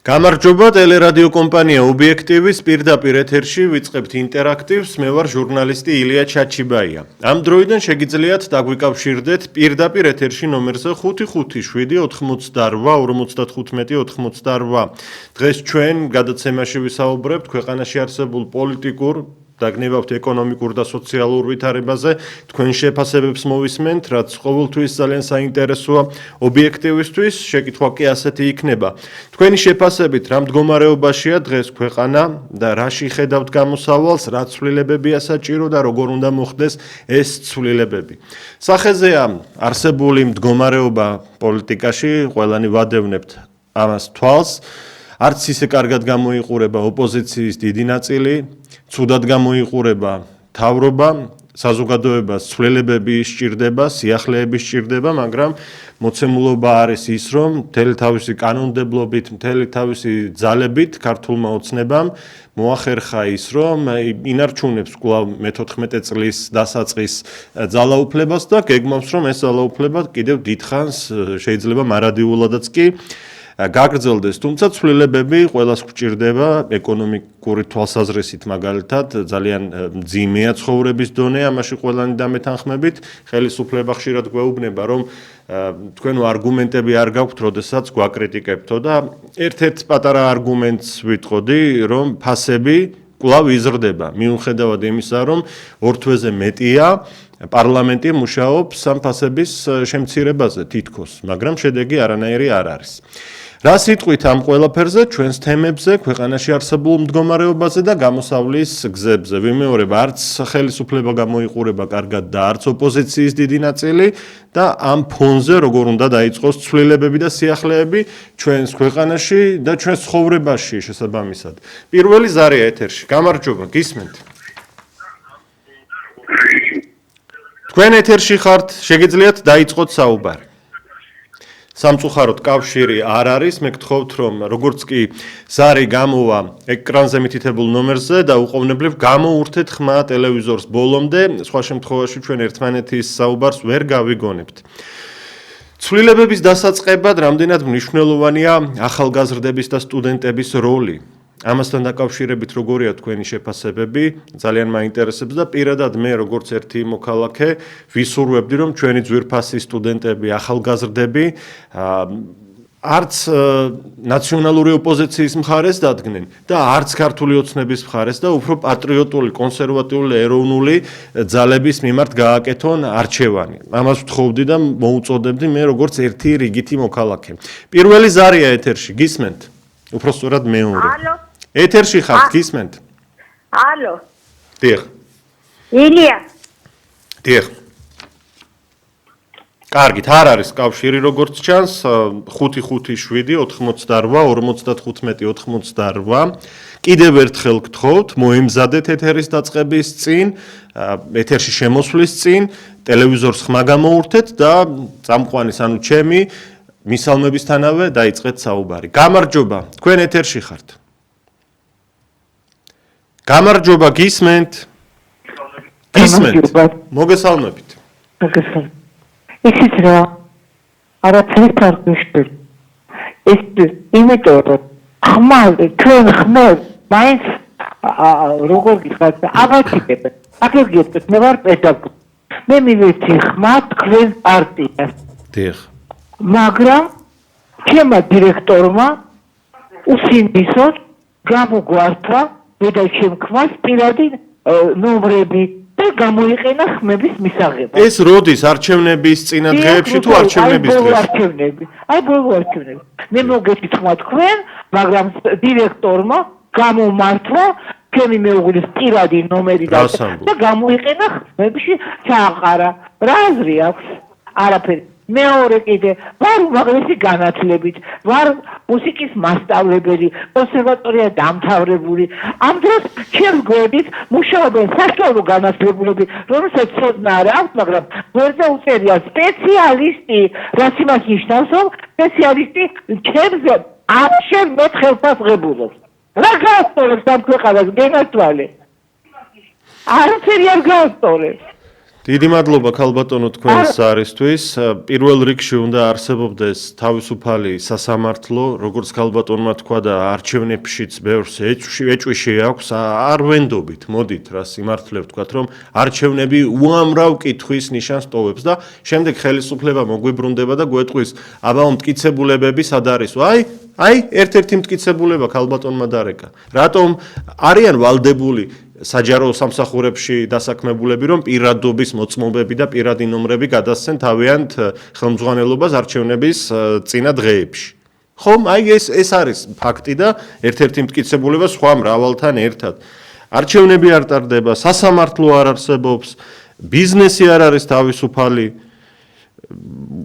გამარჯობა ტელერადიო კომპანია ობიექტივის პირდაპირ ეთერში ვიწყებთ ინტერაქტივს. მე ვარ ჟურნალისტი ილია ჩაჩიბაია. ამ დროიდან შეგიძლიათ დაგვიკავშირდეთ პირდაპირ ეთერში ნომერზე 557 88 55 88. დღეს ჩვენ გადაცემაში ვისაუბრებთ ქვეყანაში არსებულ პოლიტიკურ და გნებავთ ეკონომიკურ და სოციალურ ვითარებაზე. თქვენ შეფასებებს მოვისმენთ, რაც ყოველთვის ძალიან საინტერესოა ობიექტივისთვის. შეკითხვა კი ასეთი იქნება. თქვენი შეფასებით რა მდგომარეობაშია დღეს ქვეყანა და რაში ხედავთ გამოსავალს, რა ცვლილებებია საჭირო და როგორ უნდა მოხდეს ეს ცვლილებები. სახეზეა არსებული მდგომარეობა პოლიტიკაში, ყველანი ვადევნებთ ამას თვალს. არც ისე კარგად გამოიყურება ოპოზიციის დიდი ნაწილი, ცუდად გამოიყურება მთავრობა, საზოგადოებას ცვლილებები სჭირდება, სიახლეები სჭირდება, მაგრამ მოცემულობა არის ის, რომ მთელი თავისი კანონმდებლობით, მთელი თავისი ძალებით ქართულმა ოცნებამ მოახერხა ის, რომ ინარჩუნებს კვლავ მე-14 წლის დასაწყის ძალაუფლებას და გეგმავს, რომ ეს ძალაუფლება კიდევ დიდხანს შეიძლება მარადიულადაც კი გაგრძელდეს, თუმცა ცვლილებები ყველას გვჭირდება ეკონომიკური თვალსაზრისით მაგალითად ძალიან მძიმეა ცხოვრების დონე, ამაში ყველანი დამეთანხმებით, ხელისუფლება ხშირად გვეუბნება, რომ თქვენ არგუმენტები არ გაქვთ, როდესაც გვაკრიტიკებთო და ერთ-ერთ პატარა არგუმენტს ვიტყოდი, რომ ფასები კვლავ იზრდება, მიუხედავად იმისა, რომ ორ თვეზე მეტია პარლამენტი მუშაობს ამ ფასების შემცირებაზე თითქოს, მაგრამ შედეგი არანაირი არ არის. რა სიტყვით ამ ყველაფერზე, ჩვენს თემებზე, ქვეყანაში არსებულ მდგომარეობაზე და გამოსავლის გზებზე. ვიმეორებ, არც ხელისუფლება გამოიყურება კარგად და არც ოპოზიციის დიდი ნაწილი და ამ ფონზე როგორ უნდა დაიწყოს ცვლილებები და სიახლეები ჩვენს ქვეყანაში და ჩვენს ცხოვრებაში შესაბამისად. პირველი ზარია ეთერში. გამარჯობა, გისმენთ? თქვენ ეთერში ხართ, შეგიძლიათ დაიწყოთ საუბარი. სამწუხაროდ კავშირი არ არის, მე გთხოვთ, რომ როგორც კი ზარი გამოვა ეკრანზე მითითებულ ნომერზე და უყოვნებლივ გამოურთეთ ხმა ტელევიზორს ბოლომდე, სხვა შემთხვევაში ჩვენ ერთმანეთის საუბარს ვერ გავიგონებთ. ცვლილებების დასაწყებად რამდენად მნიშვნელოვანია ახალგაზრდების და სტუდენტების როლი. ამასთან დაკავშირებით როგორია თქვენი შეფასებები, ძალიან მაინტერესებს და პირადად მე როგორც ერთი მოქალაქე ვისურვებდი, რომ ჩვენი ძვირფასი სტუდენტები, ახალგაზრდები არც ნაციონალური ოპოზიციის მხარეს დადგნენ და არც ქართული ოცნების მხარეს და უფრო პატრიოტული, კონსერვატიული, ეროვნული ძალების მიმართ გააკეთონ არჩევანი. ამას ვთხოვდი და მოუწოდებდი მე როგორც ერთი რიგითი მოქალაქე. პირველი ზარია ეთერში, გისმენთ? უფრო სწორად მეორე. ალო. ეთერში ხართ, გისმენთ? ალო. დიახ. ილია. დიახ. კარგით, არ არის კავშირი როგორც ჩანს, 557 88 55 88. კიდევ ერთხელ გთხოვთ, მოემზადეთ ეთერის დაწყების წინ, ეთერში შემოსვლის წინ, ტელევიზორს ხმა გამოურთეთ და წამყვანის, ანუ ჩემი მისალმებისთანავე დაიწყეთ საუბარი. გამარჯობა, თქვენ ეთერში ხართ. გამარჯობა, გისმენთ? გისმენთ? მოგესალმებით. მოგესალმებით. ისიც რა, არაფერს არ გვიშვილ. ეს იმიტომ რომ ხმალე, თქვენ ხმალ, მაინც როგორ გიხართ, აბათიბებთ. აგეგებთ, მე ვარ პედაგოგი. მე მივეცი ხმა თქვენ პარტიას. დიახ. მაგრამ ჩემმა დირექტორმა უსინდისოდ გამოგვართა და შემქმას პირადი ნომრები და გამოიყენა ხმების მისაღებად. ეს როდის არჩევნების წინადღეებში თუ არჩევნების დღეს? აი ბოლო არჩევნები. მე მოგეცით ხმა თქვენ, მაგრამ დირექტორმა გამომართლა ჩემი მეუღლის პირადი ნომერი და გამოიყენა ხმებში ჩააყარა. რა აზრი აქვს? არაფერი. მეორე კიდე ვარ უმაღლესი განათლებით, ვარ მუსიკის მასწავლებელი, კონსერვატორია დამთავრებული. ამ დროს ჩემს გვერდით მუშაობენ საშუალო განათლებულები, რომელსაც ცოდნა არ აქვს, მაგრამ გვერდზე უწერია სპეციალისტი, რაც იმას ნიშნავს, რომ სპეციალისტი ჩემზე ამშენ მე ხელფასღებულობს. რა გაასწორებს ამ ქვეყანას გენათვალე? არაფერი არ გაასწორებს. დიდი მადლობა ქალბატონო თქვენს ზარისთვის. პირველ რიგში უნდა არსებობდეს თავისუფალი სასამართლო, როგორც ქალბატონმა თქვა და არჩევნებშიც ბევრს ეჭვიში აქვს, არ ვენდობით, მოდით რა სიმართლე ვთქვათ, რომ არჩევნები უამრავ კითხვის ნიშანს ტოვებს და შემდეგ ხელისუფლება მოგვიბრუნდება და გვეტყვის, აბა მტკიცებულებები სად არის? აი, ერთ-ერთი მტკიცებულება ქალბატონმა დარეკა. რატომ არიან ვალდებული საჯარო სამსახურებში დასაქმებულები, რომ პირადობის მოწმობები და პირადი ნომრები გადასცენ თავიანთ ხელმძღვანელობას არჩევნების წინა დღეებში. ხომ, აი ეს არის ფაქტი და ერთ-ერთი მტკიცებულება სხვა მრავალთან ერთად. არჩევნები არ ტარდება, სასამართლო არ არსებობს, ბიზნესი არ არის თავისუფალი.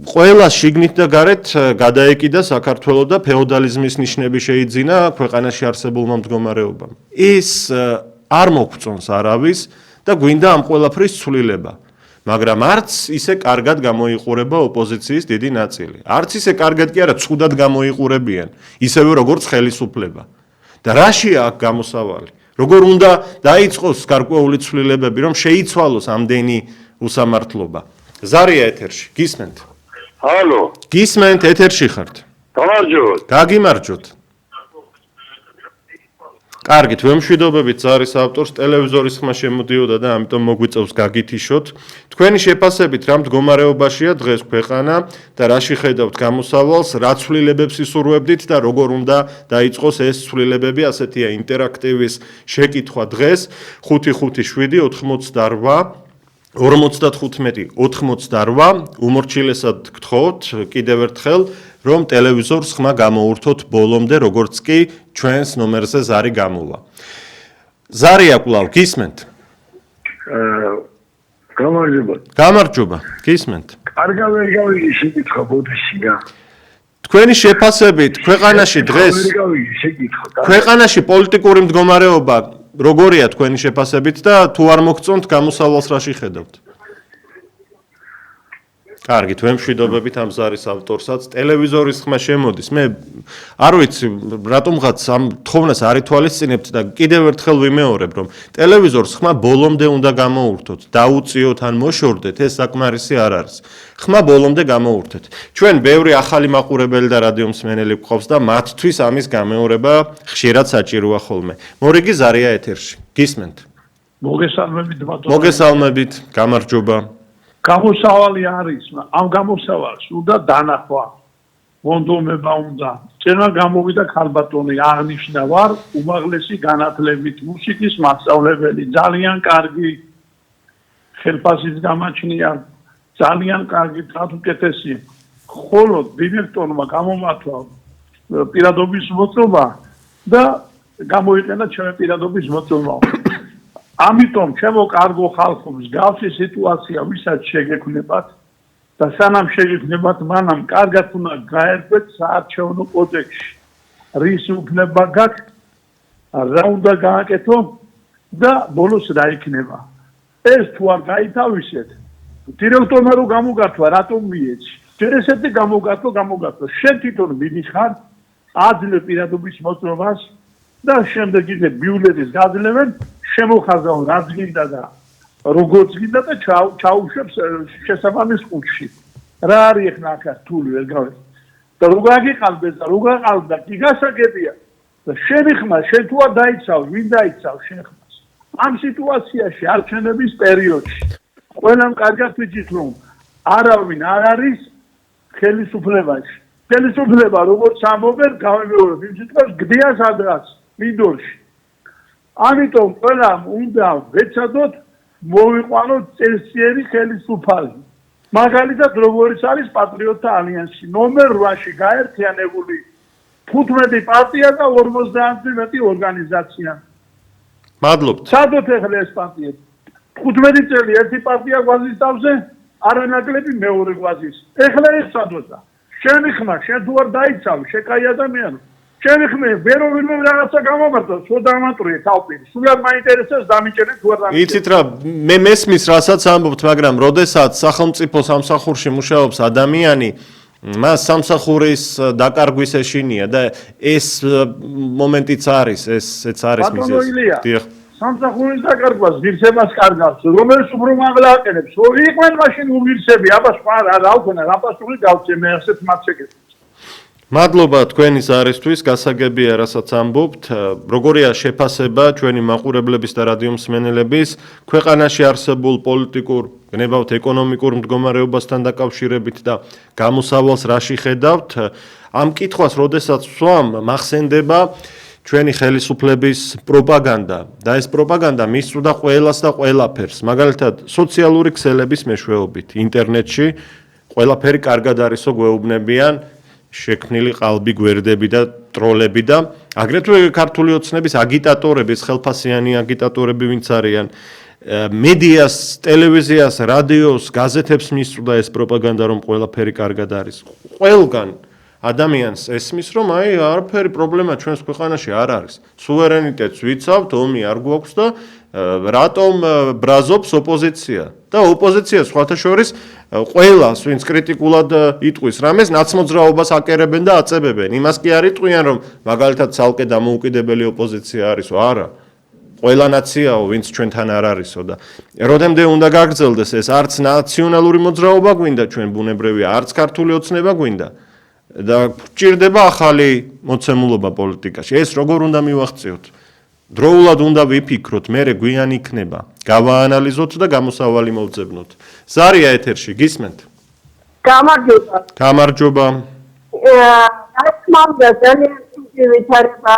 ყველა შიგნით და გარეთ გადაეკიდა საქართველოს და ფეოდალიზმის ნიშნები შეიძინა ქვეყანაში არსებულმა მდგომარეობამ. ის არ მოგწონს არავის და გვინდა ამ ყველაფრის ცვლილება. მაგრამ არც ისე კარგად გამოიყურება ოპოზიციის დიდი ნაწილი. არც ისე კარგად კი არა, ცუდად გამოიყურებიან, ისევე როგორც ხელისუფლება. და რაშია აქ გამოსავალი? როგორ უნდა დაიწყოს გარკვეული ცვლილებები, რომ შეიცვალოს ამდენი უსამართლობა? ზარია ეთერში, გისმენთ? ჰალო. გისმენთ, ეთერში ხართ? გამარჯობათ. გაგიმარჯოთ. კარგით, ვემშვიდობებით ზარის ავტორს, ტელევიზორის ხმა შემოდიოდა და ამიტომ მოგვიწევს გაგითიშოთ. თქვენი შეფასებით რა მდგომარეობაშია დღეს ქვეყანა და რაში ხედავთ გამოსავალს, რა ცვლილებებს ისურვებდით და როგორ უნდა დაიწყოს ეს ცვლილებები, ასეთია ინტერაქტივის შეკითხვა დღეს 557 88 95 უმორჩილესად გთხოვთ კიდევ ერთხელ რომ ტელევიზორს ხმა გამოურთოთ ბოლომდე როგორც კი ჩვენს ნომერზე ზარი გამოვა. ზარია კვლავ გისმენთ? გამარჯობა. გამარჯობა, გისმენთ. კარგად ვერ გავიგე შეკითხვა ბოდიშია. თქვენი შეფასებით ქვეყანაში დღეს ქვეყანაში პოლიტიკური მდგომარეობა როგორია თქვენი შეფასებით და თუ არ მოგწონთ გამოსავალს რაში ხედავთ? კარგით, ვემშვიდობებით ამ ზარის ავტორსაც. ტელევიზორის ხმა შემოდის. მე არ ვიცი, რატომღაც ამ თხოვნას არ ითვალისწინებთ და კიდევ ერთხელ ვიმეორებ, რომ ტელევიზორს ხმა ბოლომდე უნდა გამოურთოთ. დაუწიოთ ან მოშორდეთ, ეს საკმარისი არ არის. ხმა ბოლომდე გამოურთეთ. ჩვენ ბევრი ახალი მაყურებელი და რადიომსმენელი გვყავს და მათთვის ამის გამეორება ხშირად საჭიროა ხოლმე. მორიგი ზარია ეთერში. გისმენთ? მოგესალმებით ბატონო. მოგესალმებით, გამარჯობა. გამოსავალი არის, ამ გამოსავალს უნდა დანახვა. მონდომება უნდა. წინა გამოვიდა ქალბატონი აღნიშნა ვარ, უმაღლესი განათლებით მუსიკის მასწავლებელი, ძალიან კარგი ხელფასის გამაჩნია, ძალიან კარგი თათუკეთესი. ხოლო დირექტორმა გამომართვა პირადობის მოწმობა და გამოიყენა ჩემი პირადობის მოწმობა. ამიტომ ჩემო კარგო ხალხებს გავსი სიტუაცია ვისაც შეგექმნებათ და სანამ შეგექმნებათ მანამ კარგად უნდა გაერკვეთ საარჩევნო კოდექსში რის უფლება გაქვთ რა უნდა გააკეთო და ბოლოს რა იქნება ეს თუ არ გაითავისეთ დირექტორმა რო გამოგართვა რატომ მიეცი ესეთი გამოგართვა შენ თვითონ მიდიხარ აძლევ პირადობის მოწმობას და შემდეგ ისე ბიულეტის გაძლევენ შემოხაზავ რაც გინდა და როგორც გინდა და ჩაუშვებს შესაბამის ყუთში. რა არის ახლა აქ რთული ვერ გავიგე. და რო გაგიყალბეს და რო გაყალბდა კი გასაგებია. და შენი ხმა შენ თუ არ დაიცავ, ვინ დაიცავ შენ ხმას. ამ სიტუაციაში არჩევნების პერიოდში ყველამ კარგად ვიცით რომ არავინ არ არის ხელისუფლებაში. ხელისუფლება როგორც ამბობენ გავიმეორებ იმ სიტყვას გდია სადღაც მინდორში. ამიტომ ყველამ უნდა ვეცადოთ მოვიყვანოთ წესიერი ხელისუფალი. მაგალითად როგორიც არის პატრიოტთა ალიანსი ნომერ 8-ში გაერთიანებული 15 პარტია და 50-ზე მეტი ორგანიზაცია. მადლობთ. სადოთ ახლა ეს პარტია 15 წელი ერთი პარტია გვაზის თავზე, არანაკლები მეორე გვაზის. ახლა ეს სადოთა. შენი ხმა, შენ თუ არ დაიცავ, შეკაი ადამიანი. შენი ხმა, ვეროვინმე რაღაცა გამომართვა, ხო დამატვრიე თავპირი. სულად მაინტერესებს დამიჭერეთ თუ არ დამიჭერეთ. იცით რა, მე მესმის რასაც ამბობთ, მაგრამ როდესაც სახელმწიფო სამსახურში მუშაობს ადამიანი, მას სამსახურის დაკარგვის ეშინია და ეს მომენტიც არის, ესეც არის მიზეზი. ბატონო ილია, სამსახურის დაკარგვას ღირსებას კარგავს, რომელიც უფრო მაღლა აყენებს. იყვნენ მაშინ უღირსები, აბა სხვა რა ვქონა, რა პასუხი გავცე მე ასეთ მათ შეკეთებას. მადლობა თქვენის არისთვის, გასაგებია რასაც ამბობთ. როგორია შეფასება ჩვენი მაყურებლების და რადიო მსმენელების ქვეყანაში არსებულ პოლიტიკურ, გნებავთ ეკონომიკურ მდგომარეობასთან დაკავშირებით და გამოსავალს რაში ხედავთ? ამ კითხვას, როდესაც ვსვამ, მახსენდება ჩვენი ხელისუფლების პროპაგანდა და ეს პროპაგანდა მისწვდა ყველას და ყველაფერს. მაგალითად, სოციალური ქსელების მეშვეობით ინტერნეტში ყველაფერი კარგად არისო გვეუბნებიან შექმნილი ყალბი გვერდები და ტროლები და აგრეთვე ქართული ოცნების აგიტატორები, ხელფასიანი აგიტატორები ვინც არიან, მედიას, ტელევიზიას, რადიოს, გაზეთებს მისწვდა ეს პროპაგანდა, რომ ყველაფერი კარგად არის. ყველგან ადამიანს ესმის, რომ აი არაფერი პრობლემა ჩვენს ქვეყანაში არ არის. სუვერენიტეტს ვიცავთ, ომი არ გვაქვს და რატომ ბრაზობს ოპოზიცია? და ოპოზიცია სხვათა შორის ყველას, ვინც კრიტიკულად იტყვის რამეს, ნაცმოძრაობას აკერებენ და აწებებენ. იმას კი არ იტყვიან, რომ მაგალითად ცალკე დამოუკიდებელი ოპოზიცია არისო, არა. ყველა ნაციაო, ვინც ჩვენთან არ არისო და როდემდე უნდა გაგრძელდეს ეს არც ნაციონალური მოძრაობა გვინდა ჩვენ ბუნებრივია, არც ქართული ოცნება გვინდა. და გჭირდება ახალი მოცემულობა პოლიტიკაში. ეს როგორ უნდა მივახციოთ? დროულად უნდა ვიფიქროთ, მერე გვიან იქნება. გავაანალიზოთ და გამოსავალი მოვძებნოთ. ზარია ეთერში, გისმენთ? გამარჯობა. გამარჯობა. ახლა ძალიან ვითარება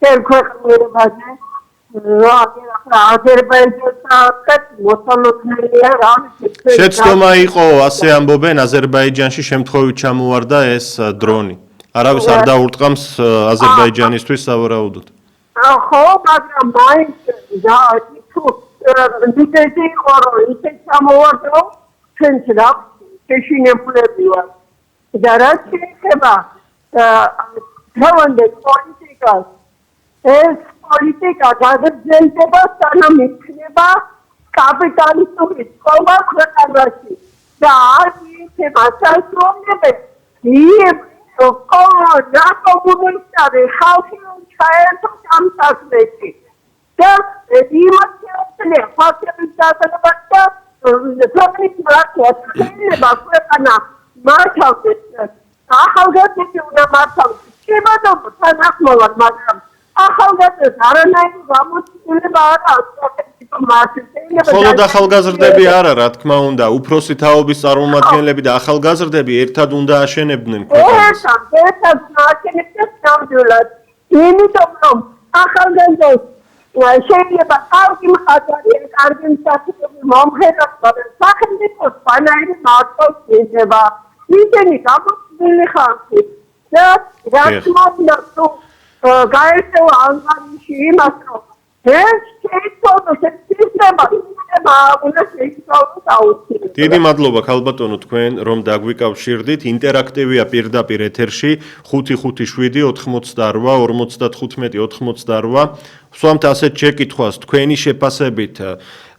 შენ ქვეყნიერებაზე. შეცდომა იყო, ასე ამბობენ, აზერბაიჯანში შემთხვევით ჩამოვარდა ეს დრონი. არავის არ დაურტყამს აზერბაიჯანისთვის სავარაუდოდ. ხო, მაგრამ მაინც ისეთი იყო, რომ ისე ჩამოვარდა, ჩვენც რა შეშინებულები ვართ. და რაც შეეხება დღევანდელ პოლიტიკას, ეს პოლიტიკა გაგრძელდება, სანამ იქნება კაპიტალისტური სკოლა ქვეყანაში და არ იქნება სასწავლებელი კომუნისტური ხალხი ჩაერთოს ამ საქმეში და იმას შეუძლია ფაქტების დასაწყობად და ქვეყნის მართვას შეიძლება ქვეყანა მართავდეს ახალგაზრდები უნდა მართავდეს შემაძლებლად თანახმოვარ, მაგრამ ახალგაზრდებს არანაირი გამოცდილება არ აქვს. მხოლოდ ახალგაზრდები არა, რა თქმა უნდა, უფროსი თაობის წარმომადგენლები და ახალგაზრდები ერთად უნდა აშენებდნენ ქვეყანას. ერთად აშენებდნენ ნამდვილად. იმიტომ რომ ახალგაზრდებს შეიძლება კარგი მხატვარი, კარგი მსახიობი მომღერალობა და სახელმწიფოს ბანაირი მართავს შეიძლება. ისინი გამოცდილი ხალხი და რა თქმა უნდა გაერთევა ანგარიში იმას, რომ ეს შეიცვალოს ეს სისტემა, უნდა შეიცვალოს აუცილებლად. დიდი მადლობა ქალბატონო თქვენ, რომ დაგვიკავშირდით. ინტერაქტივია პირდაპირ ეთერში 555-88-55-98. ვსვამთ ასეთ შეკითხვას თქვენი შეფასებით,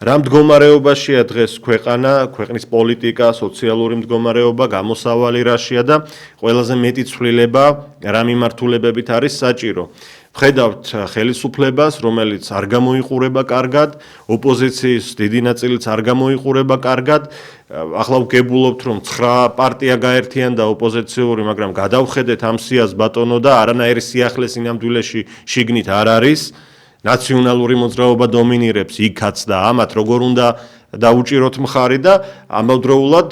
რა მდგომარეობაშია დღეს ქვეყანა, ქვეყნის პოლიტიკა, სოციალური მდგომარეობა, გამოსავალი რაშია და ყველაზე მეტი ცვლილება რა მიმართულებებით არის საჭირო. ვხედავთ ხელისუფლებას, რომელიც არ გამოიყურება კარგად, ოპოზიციის დიდი ნაწილიც არ გამოიყურება კარგად. ახლა ვგებულობთ, რომ 9 პარტია გაერთიანდა ოპოზიციური, მაგრამ გადავხედეთ ამ სიას ბატონო და არანაირი სიახლე სინამდვილეში შიგნით არ არის. ნაციონალური მოძრაობა დომინირებს იქაც და ამათ როგორ უნდა დაუჭიროთ მხარი და ამავდროულად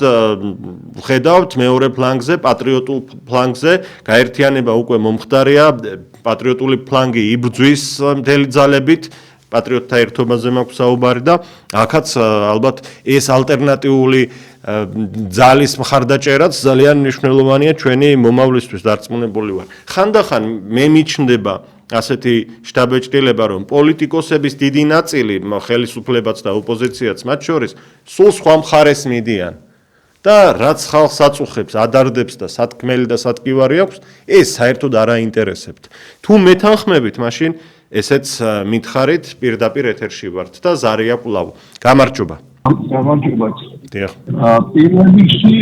ვხედავთ მეორე ფლანგზე, პატრიოტულ ფლანგზე, გაერთიანება უკვე მომხდარია, პატრიოტული ფლანგი იბრძვის მთელი ძალებით, პატრიოტთა ერთობაზე მაქვს საუბარი და აქაც ალბათ ეს ალტერნატიული ძალის მხარდაჭერაც ძალიან მნიშვნელოვანია ჩვენი მომავლისთვის დარწმუნებული ვარ. ხანდახან მე მიჩნდება ასეთი შტაბეჭდილება, რომ პოლიტიკოსების დიდი ნაწილი, ხელისუფლებაც და ოპოზიციაც მათ შორის, სულ სხვა მხარეს მიდიან. და რაც ხალხს აწუხებს, ადარდებს და სათქმელი და სათკივარი აქვს, ეს საერთოდ არ აინტერესებთ. თუ მეთანხმებით, მაშინ ესეც მითხარით, პირდაპირ ეთერში ვართ და ზარია კვლავ. გამარჯობა. გამარჯობა. დიახ. პირველ რიგში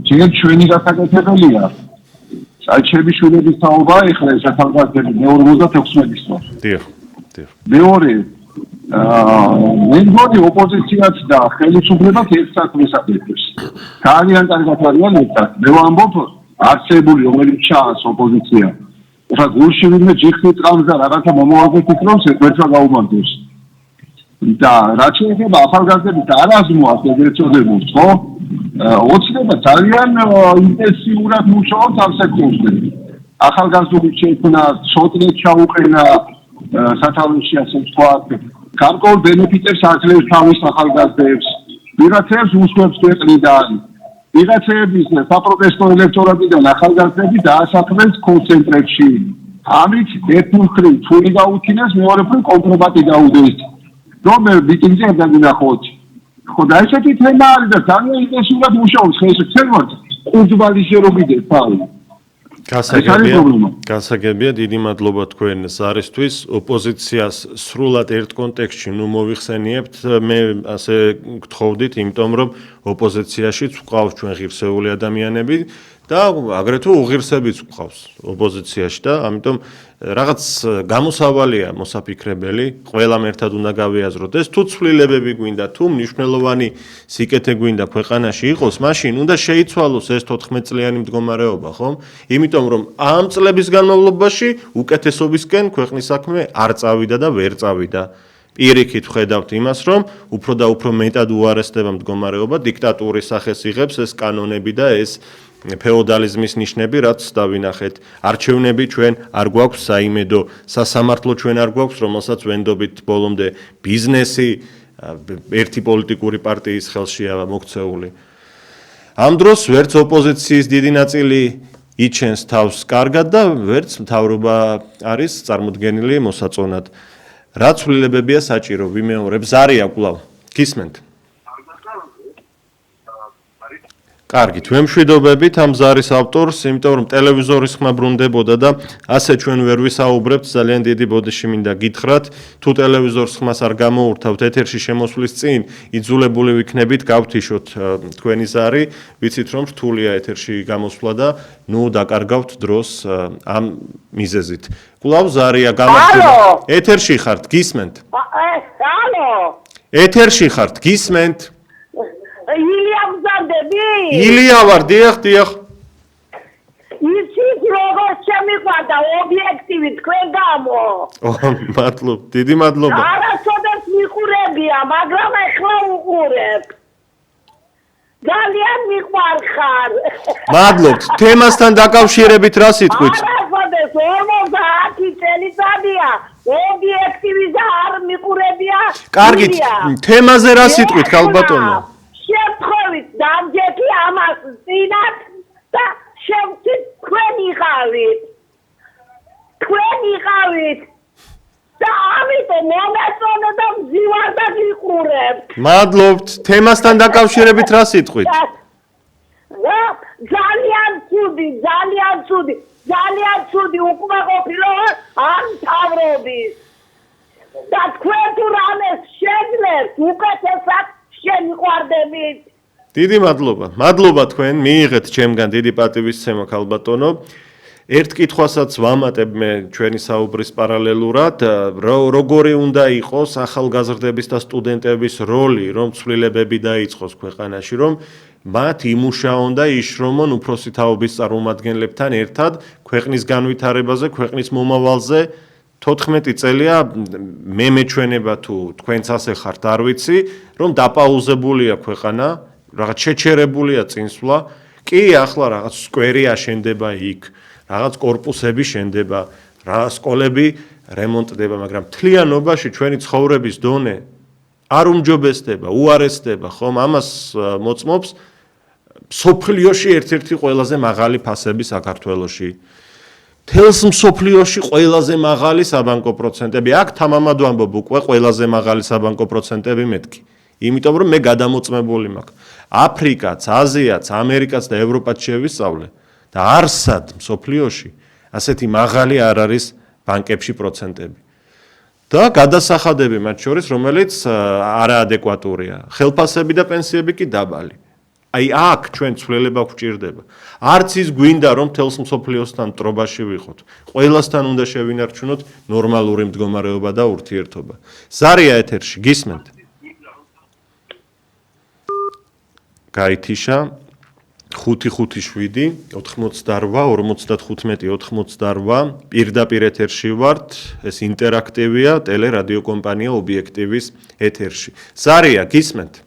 ჯერ ჩვენი გასაკეთებელია. საჩებიშვილების თაობა ეხლა ეს ახალგაზრდები მე 56 წლის ვარ. დიახ. მეორე მე მგონი ოპოზიციაც და ხელისუფლებაც ერთ საქმეს აკეთებს. ძალიან კარგად არიან ერთად. მე ვამბობ, არსებული რომელიც ჩანს ოპოზიცია. ეხლა გულში ვინმე ჯიხი წამს და რაღაცა მომავალზე ფიქრობს, ერთმა გაუმარჯოს. და რაც შეიძლება ახალგაზრდების არაზმოას ეგრეთ წოდებულს, ხო? ოცნება ძალიან ინტენსიურად მუშაობს ამ სექტორზე. ახალგაზრდული შექმნა, ცოდნე ჩაუყენა სათავეში ასე ვთქვათ, გარკვეულ ბენეფიტებს აძლევს თავის ახალგაზრდებს, ვიღაცებს უსვამს ქვეყნიდან, ვიღაცების საპროტესტო ელექტორატიდან ახალგაზრდები დაასაქმეს კონცენტრებში. ამით ერთ მხრივ თული გაუჩინეს, მეორე მხრივ კონტრაბანდი გაუძევს. რომ მიტინგზე არ დაგინახოთ. ხო და ესეთი თემა არის და ძალიან ინტენსიურად მუშაობს ხელისუფლება კურდბალიშერობიდან თავი. გასაგებია, დიდი მადლობა თქვენ ზარისთვის. ოპოზიციას სრულად ერთ კონტექსტში მოვიხსენიებთ. მე ასე გთხოვდით, იმიტომ რომ ოპოზიციაშიც ვყავს ჩვენ ღირსეული ადამიანები და აგრეთვე უღირსებიც ვყავს ოპოზიციაში და ამიტომ რაღაც გამოსავალია მოსაფიქრებელი, ყველამ ერთად უნდა გავიაზროთ ეს თუ ცვლილებები გვინდა, თუ მნიშვნელოვანი სიკეთე გვინდა ქვეყანაში იყოს, მაშინ უნდა შეიცვალოს ეს 14 წლიანი მდგომარეობა, ხომ? იმიტომ რომ ამ წლების განმავლობაში უკეთესობისკენ ქვეყნის საქმე არ წავიდა და ვერ წავიდა. პირიქით ვხედავთ იმას, რომ უფრო და უფრო მეტად უარესდება მდგომარეობა, დიქტატურის სახეს იღებს ეს კანონები და ეს ფეოდალიზმის ნიშნები, რაც დავინახეთ. არჩევნები ჩვენ არ გვაქვს საიმედო, სასამართლო ჩვენ არ გვაქვს, რომელსაც ვენდობით ბოლომდე ბიზნესი ერთი პოლიტიკური პარტიის ხელშია მოქცეული. ამ დროს ვერც ოპოზიციის დიდი ნაწილი იჩენს თავს კარგად და ვერც მთავრობა არის წარმოდგენილი მოსაწონად. რა ცვლილებებია საჭირო, ვიმეორებ, ზარია კვლავ. გისმენთ? კარგით, ვემშვიდობებით ამ ზარის ავტორს, იმიტომ რომ ტელევიზორის ხმა ბრუნდებოდა და ასე ჩვენ ვერ ვისაუბრებთ, ძალიან დიდი ბოდიში მინდა გითხრათ, თუ ტელევიზორს ხმას არ გამოურთავთ ეთერში შემოსვლის წინ, იძულებული ვიქნებით გავთიშოთ თქვენი ზარი, ვიცით რომ რთულია ეთერში გამოსვლა და ნუ დაკარგავთ დროს ამ მიზეზით. კვლავ ზარია გამარჯობა. ეთერში ხართ, გისმენთ? ალო. ეთერში ხართ, გისმენთ? ილია მზადები? ილია ვარ, დიახ. იცით როგორ შემიყვარდა ობიექტივი თქვენ გამო? მადლობა, დიდი მადლობა. არასოდეს მიყურებია, მაგრამ ახლა უყურებ. ძალიან მიყვარხარ. მადლობთ. თემასთან დაკავშირებით რა სიტყვით? არასოდეს 50 წელიწადია ობიექტივი და არ მიყურებია. კარგით, თემაზე რა სიტყვით, ხალბატონო? შემთხვევით დამჯექი ამას წინათ და შევწით თქვენ იყავით და ამიტომ მომეწონა და მძივარ და გიყურებთ. მადლობთ. თემასთან დაკავშირებით რა სიტყვით? ძალიან ცუდი უკმაყოფილო ამ მთავრობის და თქვენ თუ რამეს შეძლებთ უკეთესად შემიყვარდებით. დიდი მადლობა. მადლობა თქვენ, მიიღეთ ჩემგან დიდი პატივისცემა ხალბატონო. ერთ კითხვასაც ვამატებ მე ჩვენი საუბრის პარალელურად, როგორი უნდა იყოს ახალგაზრდების და სტუდენტების როლი, რომ ცვლილებები დაიწყოს ქვეყანაში, რომ მათ იმუშაონ და იშრომონ უფროსი თაობის წარმომადგენლებთან ერთად ქვეყნის განვითარებაზე, ქვეყნის მომავალზე. 14 წელია მე მეჩვენება თუ თქვენც ასე ხართ, არ ვიცი, რომ დაპაუზებულია ქვეყანა, რაღაც შეჩერებულია წინსვლა. კი, ახლა რაღაც სკვერი აშენდება იქ, რაღაც კორპუსები შენდება, რა სკოლები რემონტდება, მაგრამ მთლიანობაში ჩვენი ცხოვრების დონე არ უმჯობესდება, უარესდება, ხომ? ამას მოწმობს სოფლიოში ერთ-ერთი ყველაზე მაღალი ფასები საქართველოში. თელს მსოფლიოში ყველაზე მაღალი საბანკო პროცენტები. აქ თამამად ვამბობ უკვე ყველაზე მაღალი საბანკო პროცენტები მეთქი. იმიტომ რომ მე გადამოწმებული მაქვს. აფრიკაც, აზიაც, ამერიკაც და ევროპაც შევისწავლე და არსად მსოფლიოში ასეთი მაღალი არ არის ბანკებში პროცენტები. და გადასახადები მათ შორის, რომელიც არაადეკვატურია. ხელფასები და პენსიები კი დაბალი. აი აქ ჩვენ ცვლილება გვჭირდება. არც ის გვინდა რომ თელს მსოფლიოსთან ტრობაში ვიყოთ. ყველასთან უნდა შევინარჩუნოთ ნორმალური მდგომარეობა და ურთიერთობა. ზარია ეთერში, გისმენთ? გაითიშა 557 88 55 88 პირდაპირ ეთერში ვართ. ეს ინტერაქტივია ტელერადიო კომპანია ობიექტივის ეთერში. ზარია, გისმენთ?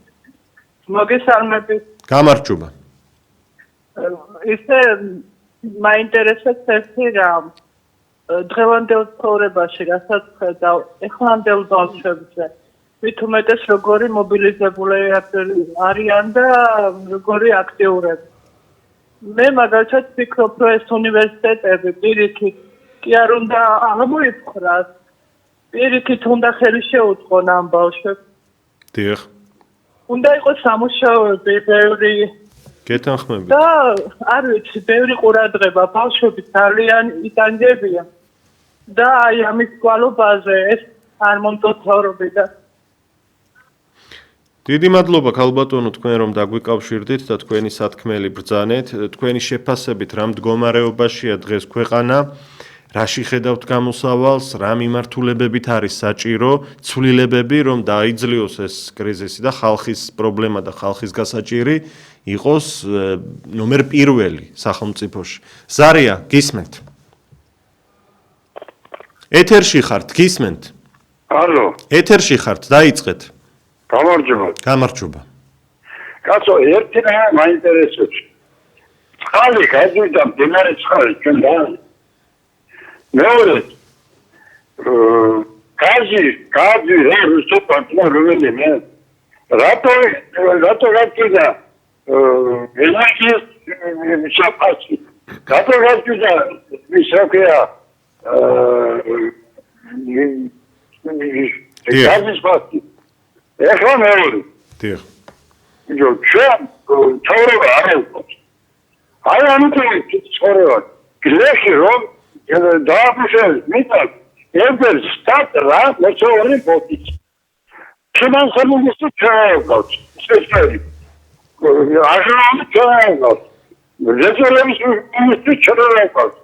მოგესალმებით. გამარჯობა. ისე მაინტერესებს ერთი რამ. დღევანდელ ცხოვრებაში, რასაც ხედავ, ეხლანდელ ბავშვებზე, მით უმეტეს როგორი მობილიზებული არიან და როგორი აქტიურები. მე მაგალითად ვფიქრობ, რომ ეს უნივერსიტეტები პირიქით კი არ უნდა აღმოიფხრას, პირიქით უნდა ხელი შეუწყონ ამ ბავშვებს. დიახ. უნდა იყოს სამუშაოები, ბევრი გეთანხმებით. და არ ვიცი, ბევრი ყურადღება ბავშვები ძალიან იტანჯებიან და აი ამის გვალობაზე ეს არ მომწოთავრობიდა. დიდი მადლობა ქალბატონო თქვენ რომ დაგვიკავშირდით და თქვენი სათქმელი ბრძანეთ. თქვენი შეფასებით რა მდგომარეობაშია დღეს ქვეყანა, რაში ხედავთ გამოსავალს, რა მიმართულებებით არის საჭირო ცვლილებები რომ დაიძლიოს ეს კრიზისი და ხალხის პრობლემა და ხალხის გასაჭირი იყოს ნომერ პირველი სახელმწიფოში. ზარია, გისმენთ? ეთერში ხართ, გისმენთ? ჰალო, ეთერში ხართ, დაიწყეთ. გამარჯობა. გამარჯობა. კაცო, ერთი რამ მაინტერესებს. წყალი გაძვიდა, მდინარე წყალი ჩვენ და მეორე გაძვი რა რუსოფანტმა რომელიმე რატო გაძვიდა ენერგიის საფასი რატო გაძვიდა ის როქია გაზის ფასი ეხლა მეორე დიახ. ჩვენ ცხოვრება არ აქვს აი ამიტომ ცხოვრება გლეხი რომ დააფუშავეს მიწას ერთხელ სტატრა მოწორი პოტიც ფინანსები ჩაევყავთ სპეციალი აღრამი ჩაევყავთ რეზერვების მინისტრი ჩაევყავთ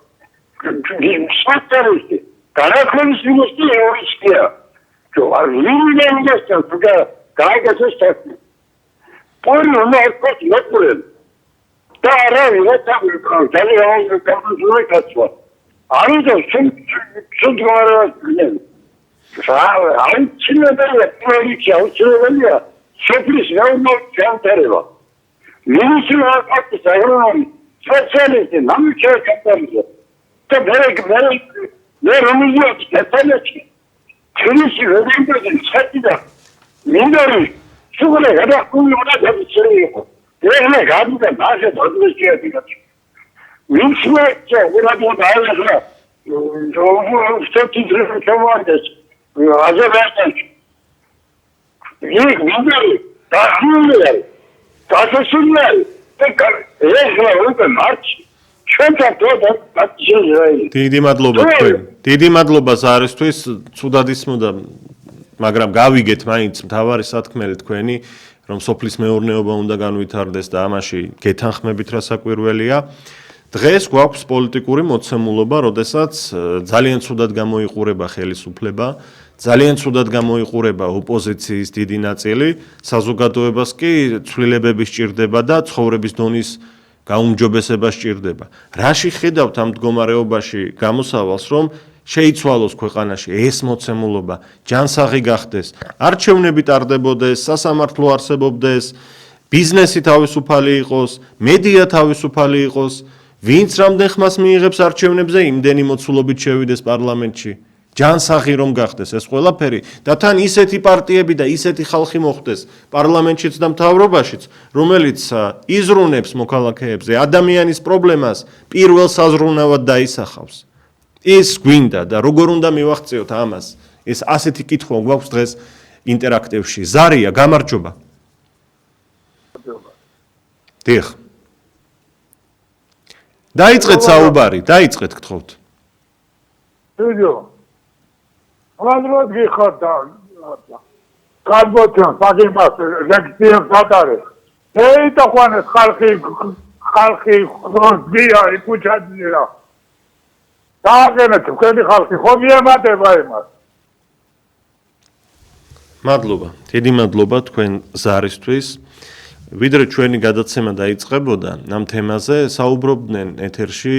სპეციალისტი განათლების მინისტრი ევრისკია ლინიენგესთან და გაიგეს სტატი პორი უნდა ერთად მოყოლენ და არა ვიღაცები ძალიან გამოსული კაცვა არიდა შემდგომარეობას გინენ. აი ცნობილია პროექტი აუცილებელია სოფლის რაუნდ ჩამოთერება. მინისტრი აკაკის აგრონომი სპეციალისტი ნამიჩა კაპიტალიზა. და მე რომიო სპეციალისტი ჩვენი რეგიონი ჩატიდა. მინდორი სულ გადახული უნდა დაწერიო. ეხლა გადიდა მასე დადმისიათი Winchester, we have one island. Stati Tremoantes, Azerbaijan. Yek, Mingari, Tahmir, Tasasunel, Ეხლა უკვე მარჩი. ჩვენთან თოთ შეიძლება. დიდი მადლობა თქვენ. დიდი მადლობა ზარისთვის, ცუდად ისმოდა, მაგრამ გავიგეთ მაინც მთავარი სათქმელი თქვენი, რომ სოფლის მეურნეობა უნდა განვითარდეს და ამაში გეთანხმებით რა საკვირველია. დღეს გვაქვს პოლიტიკური მოცემულობა, როდესაც ძალიან ცუდად გამოიყურება ხელისუფლება, ძალიან ცუდად გამოიყურება ოპოზიციის დიდი ნაწილი, საზოგადოებას კი ცვლილებები სჭირდება და ცხოვრების დონის გაუმჯობესება სჭირდება. რაში ხედავთ ამ მდგომარეობაში გამოსავალს, რომ შეიცვალოს ქვეყანაში ეს მოცემულობა, ჯანსაღი გახდეს, არჩევნები ტარდებოდეს, სასამართლო არსებობდეს, ბიზნესი თავისუფალი იყოს, მედია თავისუფალი იყოს. Ვინც რამდენ ხმას მიიღებს არჩევნებზე, იმდენი მოცულობით შევიდეს პარლამენტში. ჯანსაღი რომ გახდეს ეს ყველაფერი და თან ისეთი პარტიები და ისეთი ხალხი მოხდეს პარლამენტშიც და მთავრობაშიც, რომელიც იზრუნებს მოქალაქეებზე ადამიანის პრობლემას პირველ საზრუნავად დაისახავს. ეს გვინდა და როგორ უნდა მივახციოთ ამას? ეს ასეთი კითხვა გვაქვს დღეს ინტერაქტივში. ზარია, გამარჯობა. დიახ. დაიწყეთ საუბარი, დაიწყეთ გთხოვთ. ვიდეო. ამადროდ გიხარდა. კარბოთან, პაგიმას ლექციებს ატარებს. Ei, to khoane ხალხი ხდია იკუჩადია. დააგენეთ თქვენი ხალხი ხო მიემატება იმას. მადლობა. დიდი მადლობა თქვენ ზარისთვის. ვიდრე ჩვენი გადაცემა დაიწყებოდა, ამ თემაზე საუბრობდნენ ეთერში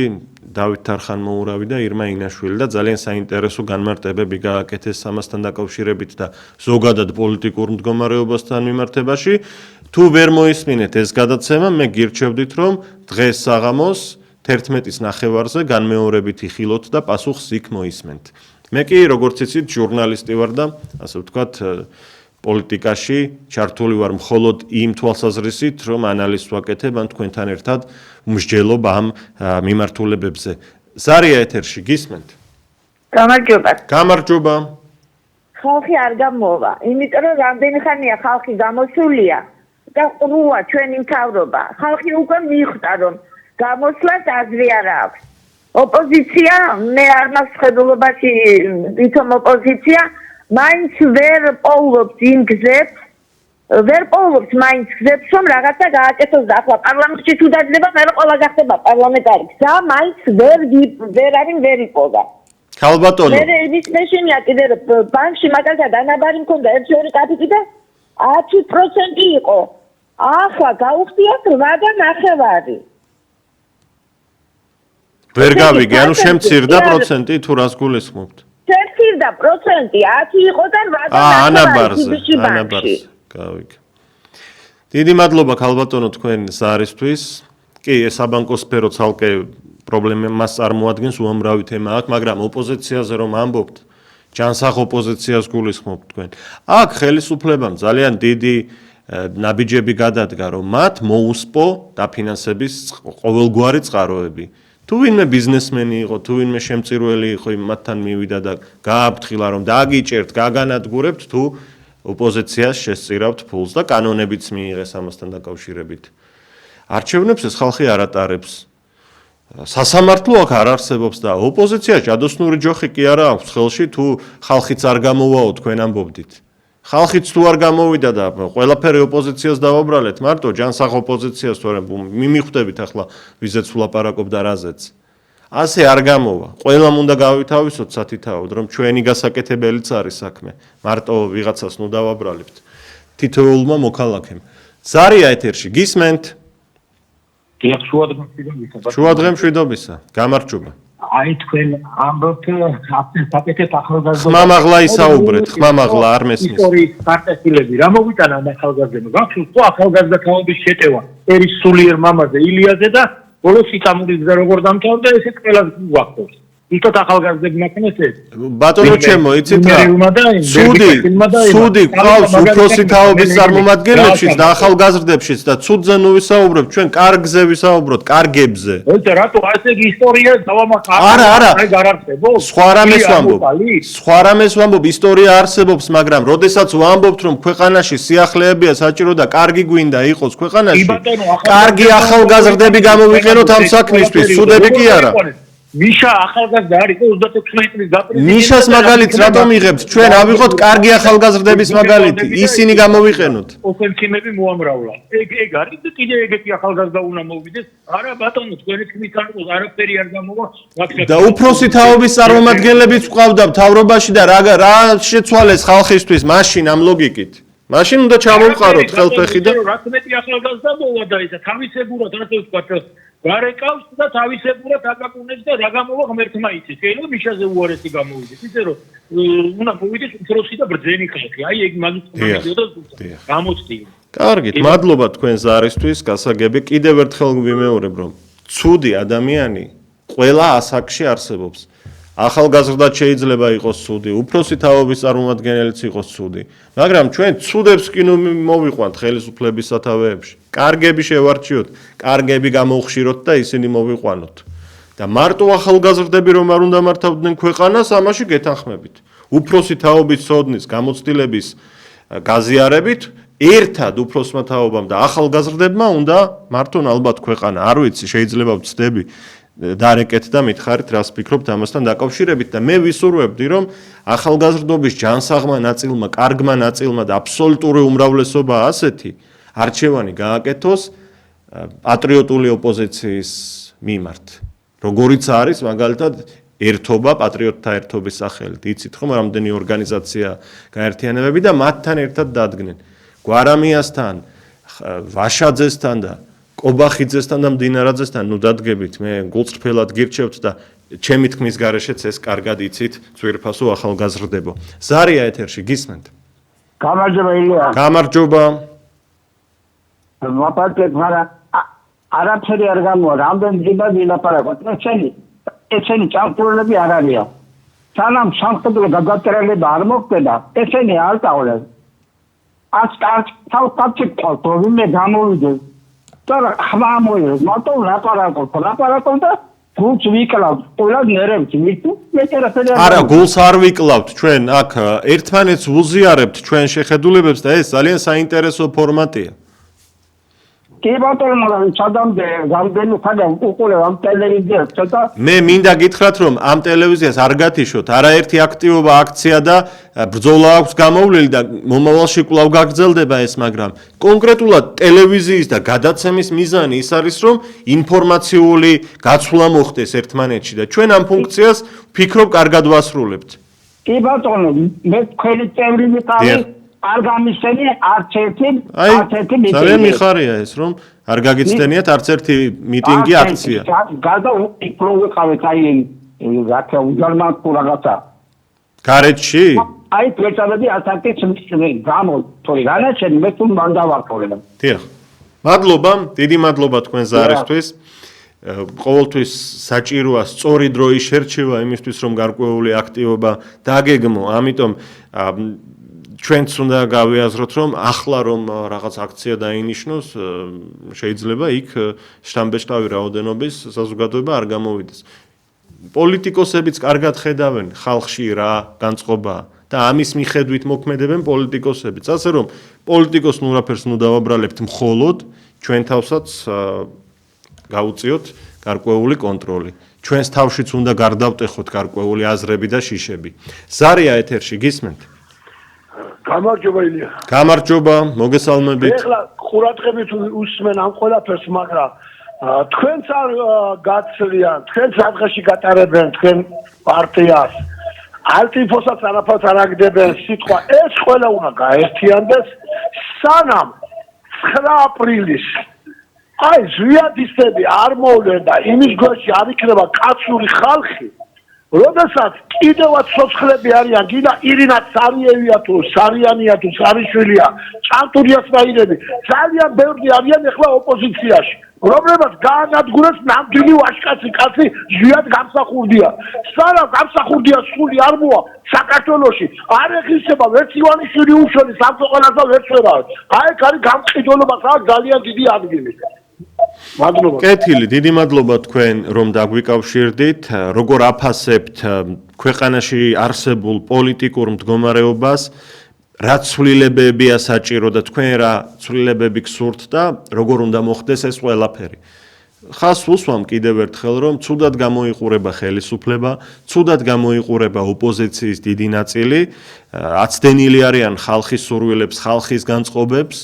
დავით თარხანმოურავი და ირმა ინაშვილი და ძალიან საინტერესო განმარტებები გააკეთეს ამასთან დაკავშირებით და ზოგადად პოლიტიკურ მდგომარეობასთან მიმართებაში. თუ ვერ მოისმინეთ ეს გადაცემა, მე გირჩევდით, რომ დღეს საღამოს 11-ის ნახევარზე განმეორებითი ხილოთ და პასუხს იქ მოისმენთ. მე კი როგორც იცით, ჟურნალისტი ვარ და ასე ვთქვათ, პოლიტიკაში ჩართული ვარ მხოლოდ იმ თვალსაზრისით, რომ ანალიზს ვაკეთებ ან თქვენთან ერთად ვმსჯელობ ამ მიმართულებებზე. ზარია ეთერში გისმენთ? გამარჯობა. გამარჯობა. ხალხი არ გამოვა, იმიტომ რომ რამდენი ხანია ხალხი გამოსულია და ყრუა ჩვენი მთავრობა. ხალხი უკვე მიხვდა, რომ გამოსვლას აზრი არ აქვს. ოპოზიცია, მე არ მაქვს ხედულობაში ვითომ ოპოზიცია მაინც ვერ პოულობს იმ გზებს, ვერ პოულობს მაინც გზებს, რომ რაღაცა გააკეთოს და ახლა პარლამენტში თუ დაძდება, მე ყველა გახდება პარლამენტარი. გზა მაინც ვერ იპოვა. ქალბატონო. მე ის მეშინია კიდე ბანკში მაგალითად ანაბარი მქონდა 1-2 კაპიტი და 10% იყო. ახლა გაუხდიათ 8.9. ვერ გავიგე, ანუ შემცირდა პროცენტი თუ რას გულისხმობთ? შემცირდა პროცენტი 10 იყო და 8.9. ანაბარზე. გავიგე. დიდი მადლობა ქალბატონო თქვენ ზარისთვის. კი, საბანკო სფერო ცალკე პრობლემას წარმოადგენს, უამრავი თემა აქვს, მაგრამ ოპოზიციაზე რომ ამბობთ, ჯანსაღ ოპოზიციას გულისხმობთ თქვენ. აქ ხელისუფლებამ ძალიან დიდი ნაბიჯები გადადგა, რომ მათ მოუსპო დაფინანსების ყოველგვარი წყაროები. თუ ვინმე ბიზნესმენი იყო, თუ ვინმე შემწირველი იყო, მათთან მივიდა და გააფრთხილა, რომ დაგიჭერთ, გაგანადგურებთ, თუ ოპოზიციას შესწირავთ ფულს და კანონებიც მიიღეს ამასთან დაკავშირებით. არჩევნებს ეს ხალხი არ ატარებს. სასამართლო აქ არ არსებობს და ოპოზიცია ჯადოსნური ჯოხი კი არა აქვს ხელში, თუ ხალხიც არ გამოვაო თქვენ ამბობდით. ხალხიც თუ არ გამოვიდა და ყველაფერი ოპოზიციას დავაბრალეთ, მარტო ჯანსაღ ოპოზიციას თორემ მიმიხვდებით ახლა ვიზეც ვლაპარაკობ და რაზეც. ასე არ გამოვა. ყველამ უნდა გავითავისოთ სათითაოდ, რომ ჩვენი გასაკეთებელიც არის საქმე. მარტო ვიღაცას ნუ დავაბრალებთ. თითოეულმა მოქალაქემ. ზარია ეთერში გისმენთ? დიახ, შუადღემშვიდობისა. შუადღემშვიდობისა. გამარჯობა. აი თქვენ ამბობთ აკეთეთ ახალგაზრდა. ხმამაღლა ისაუბრეთ, ხმამაღლა არ მესმის. ისტორიის კარტესილები რა მოვიტანა ახალგაზრდებმა? გაქვთ ხო ახალგაზრდა ქალობის შეტევა? ერის სულიერ მამაზე ილიაზე და ბოლოს იტამური გზა როგორ დამთავრდა, ესეც ყველას გვაქვს. იტოთ ახალგაზრდებმა ქნეს ეს. ბატონო ჩემო, იცით რა? ცუდი ყავს უფროსი თაობის წარმომადგენლებშიც და ახალგაზრდებშიც და ცუდზე ნუ ვისაუბრებთ, ჩვენ კარგზე ვისაუბროთ, კარგებზე. ეხლა რატო ასე ისტორია დავამახა? არა. არ არსებობს. სხვა რამეს ვამბობ. სხვა რამეს ვამბობ, ისტორია არსებობს, მაგრამ როდესაც ვამბობთ, რომ ქვეყანაში სიახლეებია საჭირო და კარგი გვინდა იყოს ქვეყანაში, კარგი ახალგაზრდები გამოვიყენოთ ამ საქმისთვის, ცუდები კი არა. მიშა ახალგაზრდა არის 36 წლის გაპრეზიდენტი. მიშას მაგალითს რატომ იღებთ? ჩვენ ავიღოთ კარგი ახალგაზრდების მაგალითი, ისინი გამოვიყენოთ. ოფენსივები მოამრავლა. ეგ არის და კიდე ეგეთი ახალგაზრდა უნდა მოვიდეს. არა ბატონო, თქვენი თქმით არაფერი არ გამოვა. და უფროსი თაობის წარმომადგენლებიც ყავდა მთავრობაში და რა შეცვალეს ხალხისთვის მაშინ ამ ლოგიკით. მაშინ უნდა ჩამოვყაროთ ხელფეხი და რაც მეტი ახალგაზრდა მოვა და ისა თავისებურად ასე ვთქვათ გარეკავს და თავისებურად აკაკუნებს და რა გამოვა ღმერთმა იცის. შეიძლება მიშაზე უარესი გამოვიდეს. ისე რომ უნდა მოვიდეს უფროსი და ბრძენი ხალხი. აი ეგ მაგით მომიდიოდა გამოცდია. კარგით, მადლობა თქვენ ზარისთვის, გასაგები. კიდევ ერთხელ ვიმეორებ, რომ ცუდი ადამიანი ყველა ასაკში არსებობს. ახალგაზრდაც შეიძლება იყოს ცუდი, უფროსი თაობის წარმომადგენელიც იყოს ცუდი. მაგრამ ჩვენ ცუდებს კი ნუ მოვიყვანთ ხელისუფლების სათავეებში. კარგები შევარჩიოთ, კარგები გამოვხშიროთ და ისინი მოვიყვანოთ. და მარტო ახალგაზრდები რომ არ უნდა მართავდნენ ქვეყანას, ამაში გეთანხმებით. უფროსი თაობის ცოდნის გამოცდილების გაზიარებით ერთად უფროსმა თაობამ და ახალგაზრდებმა უნდა მართონ ალბათ ქვეყანა. არ ვიცი, შეიძლება ვცდები დარეკეთ და მითხარით რას ფიქრობთ ამასთან დაკავშირებით და მე ვისურვებდი რომ ახალგაზრდობის ჯანსაღმა ნაწილმა, კარგმა ნაწილმა და აბსოლუტური უმრავლესობა ასეთი არჩევანი გააკეთოს პატრიოტული ოპოზიციის მიმართ. როგორიც არის მაგალითად ერთობა, პატრიოტთა ერთობის სახელით. იცით ხომ, რამდენი ორგანიზაცია გაერთიანებები და მათთან ერთად დადგნენ. გვარამიასთან, ვაშაძესთან და კობახიძესთან და მდინარაძესთან ნუ დადგებით, მე გულწრფელად გირჩევთ და ჩემი თქმის გარეშეც ეს კარგად იცით, ძვირფასო ახალგაზრდებო. ზარია ეთერში, გისმენთ? გამარჯობა ილია. გამარჯობა. მაპატეთ, მაგრამ არაფერი არ გამოვა, რამდენი ძიება ვილაპარაკოთ. ესენი ჭამტურლები არ არიან. სანამ სამხედრო გადატრიალება არ მოხდება, ესენი არ ტავლენ. თავკაცი თორვიმე გამოვიდეს. და ხმა მოიდეს, მარტო ლაპარაკობ და გულს ვიკლავთ, ყველა ნერვს მიწვით, მეტერაფერი არა, გულს არ ვიკლავთ ჩვენ აქ ერთმანეთს ვუზიარებთ ჩვენ შეხედულებებს და ეს ძალიან საინტერესო ფორმატია. კი ბატონო, მაგრამ სადამდე გამდენი ხანა უყურებ ამ ტელევიზიას ცოტა მე მინდა გითხრათ რომ ამ ტელევიზიას არ გათიშოთ, არაერთი აქტივობა, აქცია და ბრძოლა აქვს გამოვლილი და მომავალში კვლავ გაგრძელდება ეს, მაგრამ კონკრეტულად ტელევიზიის და გადაცემის მიზანი ის არის რომ ინფორმაციული გაცვლა მოხდეს ერთმანეთში და ჩვენ ამ ფუნქციას ვფიქრობ კარგად ვასრულებთ. კი ბატონო, მე თქვენი წევრი ვიყავი. არ გამისცენი არც ერთი მიტინგი. ძალიან მიხარია ეს რომ არ გაგიცდენიათ არც ერთი მიტინგი, აქცია. გარდა უფრო ვიყავით აი რაკა უზარმანტულ რაღაცა. გარეთში? აი პრეცედენტი ასაკის გამო თორე განაჩენი მე თუ მანდა ვარქოლებ. დიახ. მადლობა, დიდი მადლობა თქვენ ზარისთვის. ყოველთვის საჭიროა სწორი დროის შერჩევა იმისთვის რომ გარკვეული აქტივობა დაგეგმო, ამიტომ ჩვენც უნდა გავიაზროთ რომ ახლა რომ რაღაც აქცია დაინიშნოს შეიძლება იქ შტამბეშტავი რაოდენობის საზოგადოება არ გამოვიდეს. პოლიტიკოსებიც კარგად ხედავენ ხალხში რა განწყობაა და ამის მიხედვით მოქმედებენ პოლიტიკოსებიც. ასე რომ პოლიტიკოსს ნურაფერს ნუ დავაბრალებთ მხოლოდ ჩვენ თავსაც გაუწიოთ გარკვეული კონტროლი. ჩვენს თავშიც უნდა გარდავტეხოთ გარკვეული აზრები და შიშები. ზარია ეთერში, გისმენთ? გამარჯობა ილია. გამარჯობა, მოგესალმებით. ეხლა ყურადღებით უსმენ ამ ყველაფერს, მაგრამ თქვენც არ გაცლიან, თქვენ სადღეში გატარებენ თქვენ პარტიას. ალტიფოსაც არაფერს არ აგდებენ, სიტყვა ეს ყველა უნდა გაერთიანდეს სანამ 9 აპრილის აი ზვიადისტები არ მოვლენ და იმის გვერდში არ იქნება კაცური ხალხი. როდესაც კიდევაც სოცხლები არიან, გინდა ირინა სარიევია თუ სარიანია თუ სარიშვილია, ჭანტურიას მაირები, ძალიან ბევრი არიან ახლა ოპოზიციაში. რომლებსაც გაანადგურეს ნამდვილი ვაჟკაცი კაცი ზვიად გამსახურდია. სანამ გამსახურდია სული არ მოვა საქართველოში, არ ეხისება ვერც ივანიშვილი უშონის სამწუხაროა ვერც ვერავ. აი ეს არის გამყიდველობა, აქ ძალიან დიდი ადგილი. მადლობა. კეთილი, დიდი მადლობა თქვენ რომ დაგვიკავშირდით. როგორ აფასებთ ქვეყანაში არსებულ პოლიტიკურ მდგომარეობას, რა ცვლილებებია საჭირო და თქვენ რა ცვლილებები გსურთ და როგორ უნდა მოხდეს ეს ყველაფერი. ხას უსვამ კიდევ ერთხელ რომ ცუდად გამოიყურება ხელისუფლება, ცუდად გამოიყურება ოპოზიციის დიდი ნაწილი, აცდენილი არიან ხალხის სურვილებს, ხალხის განწყობებს.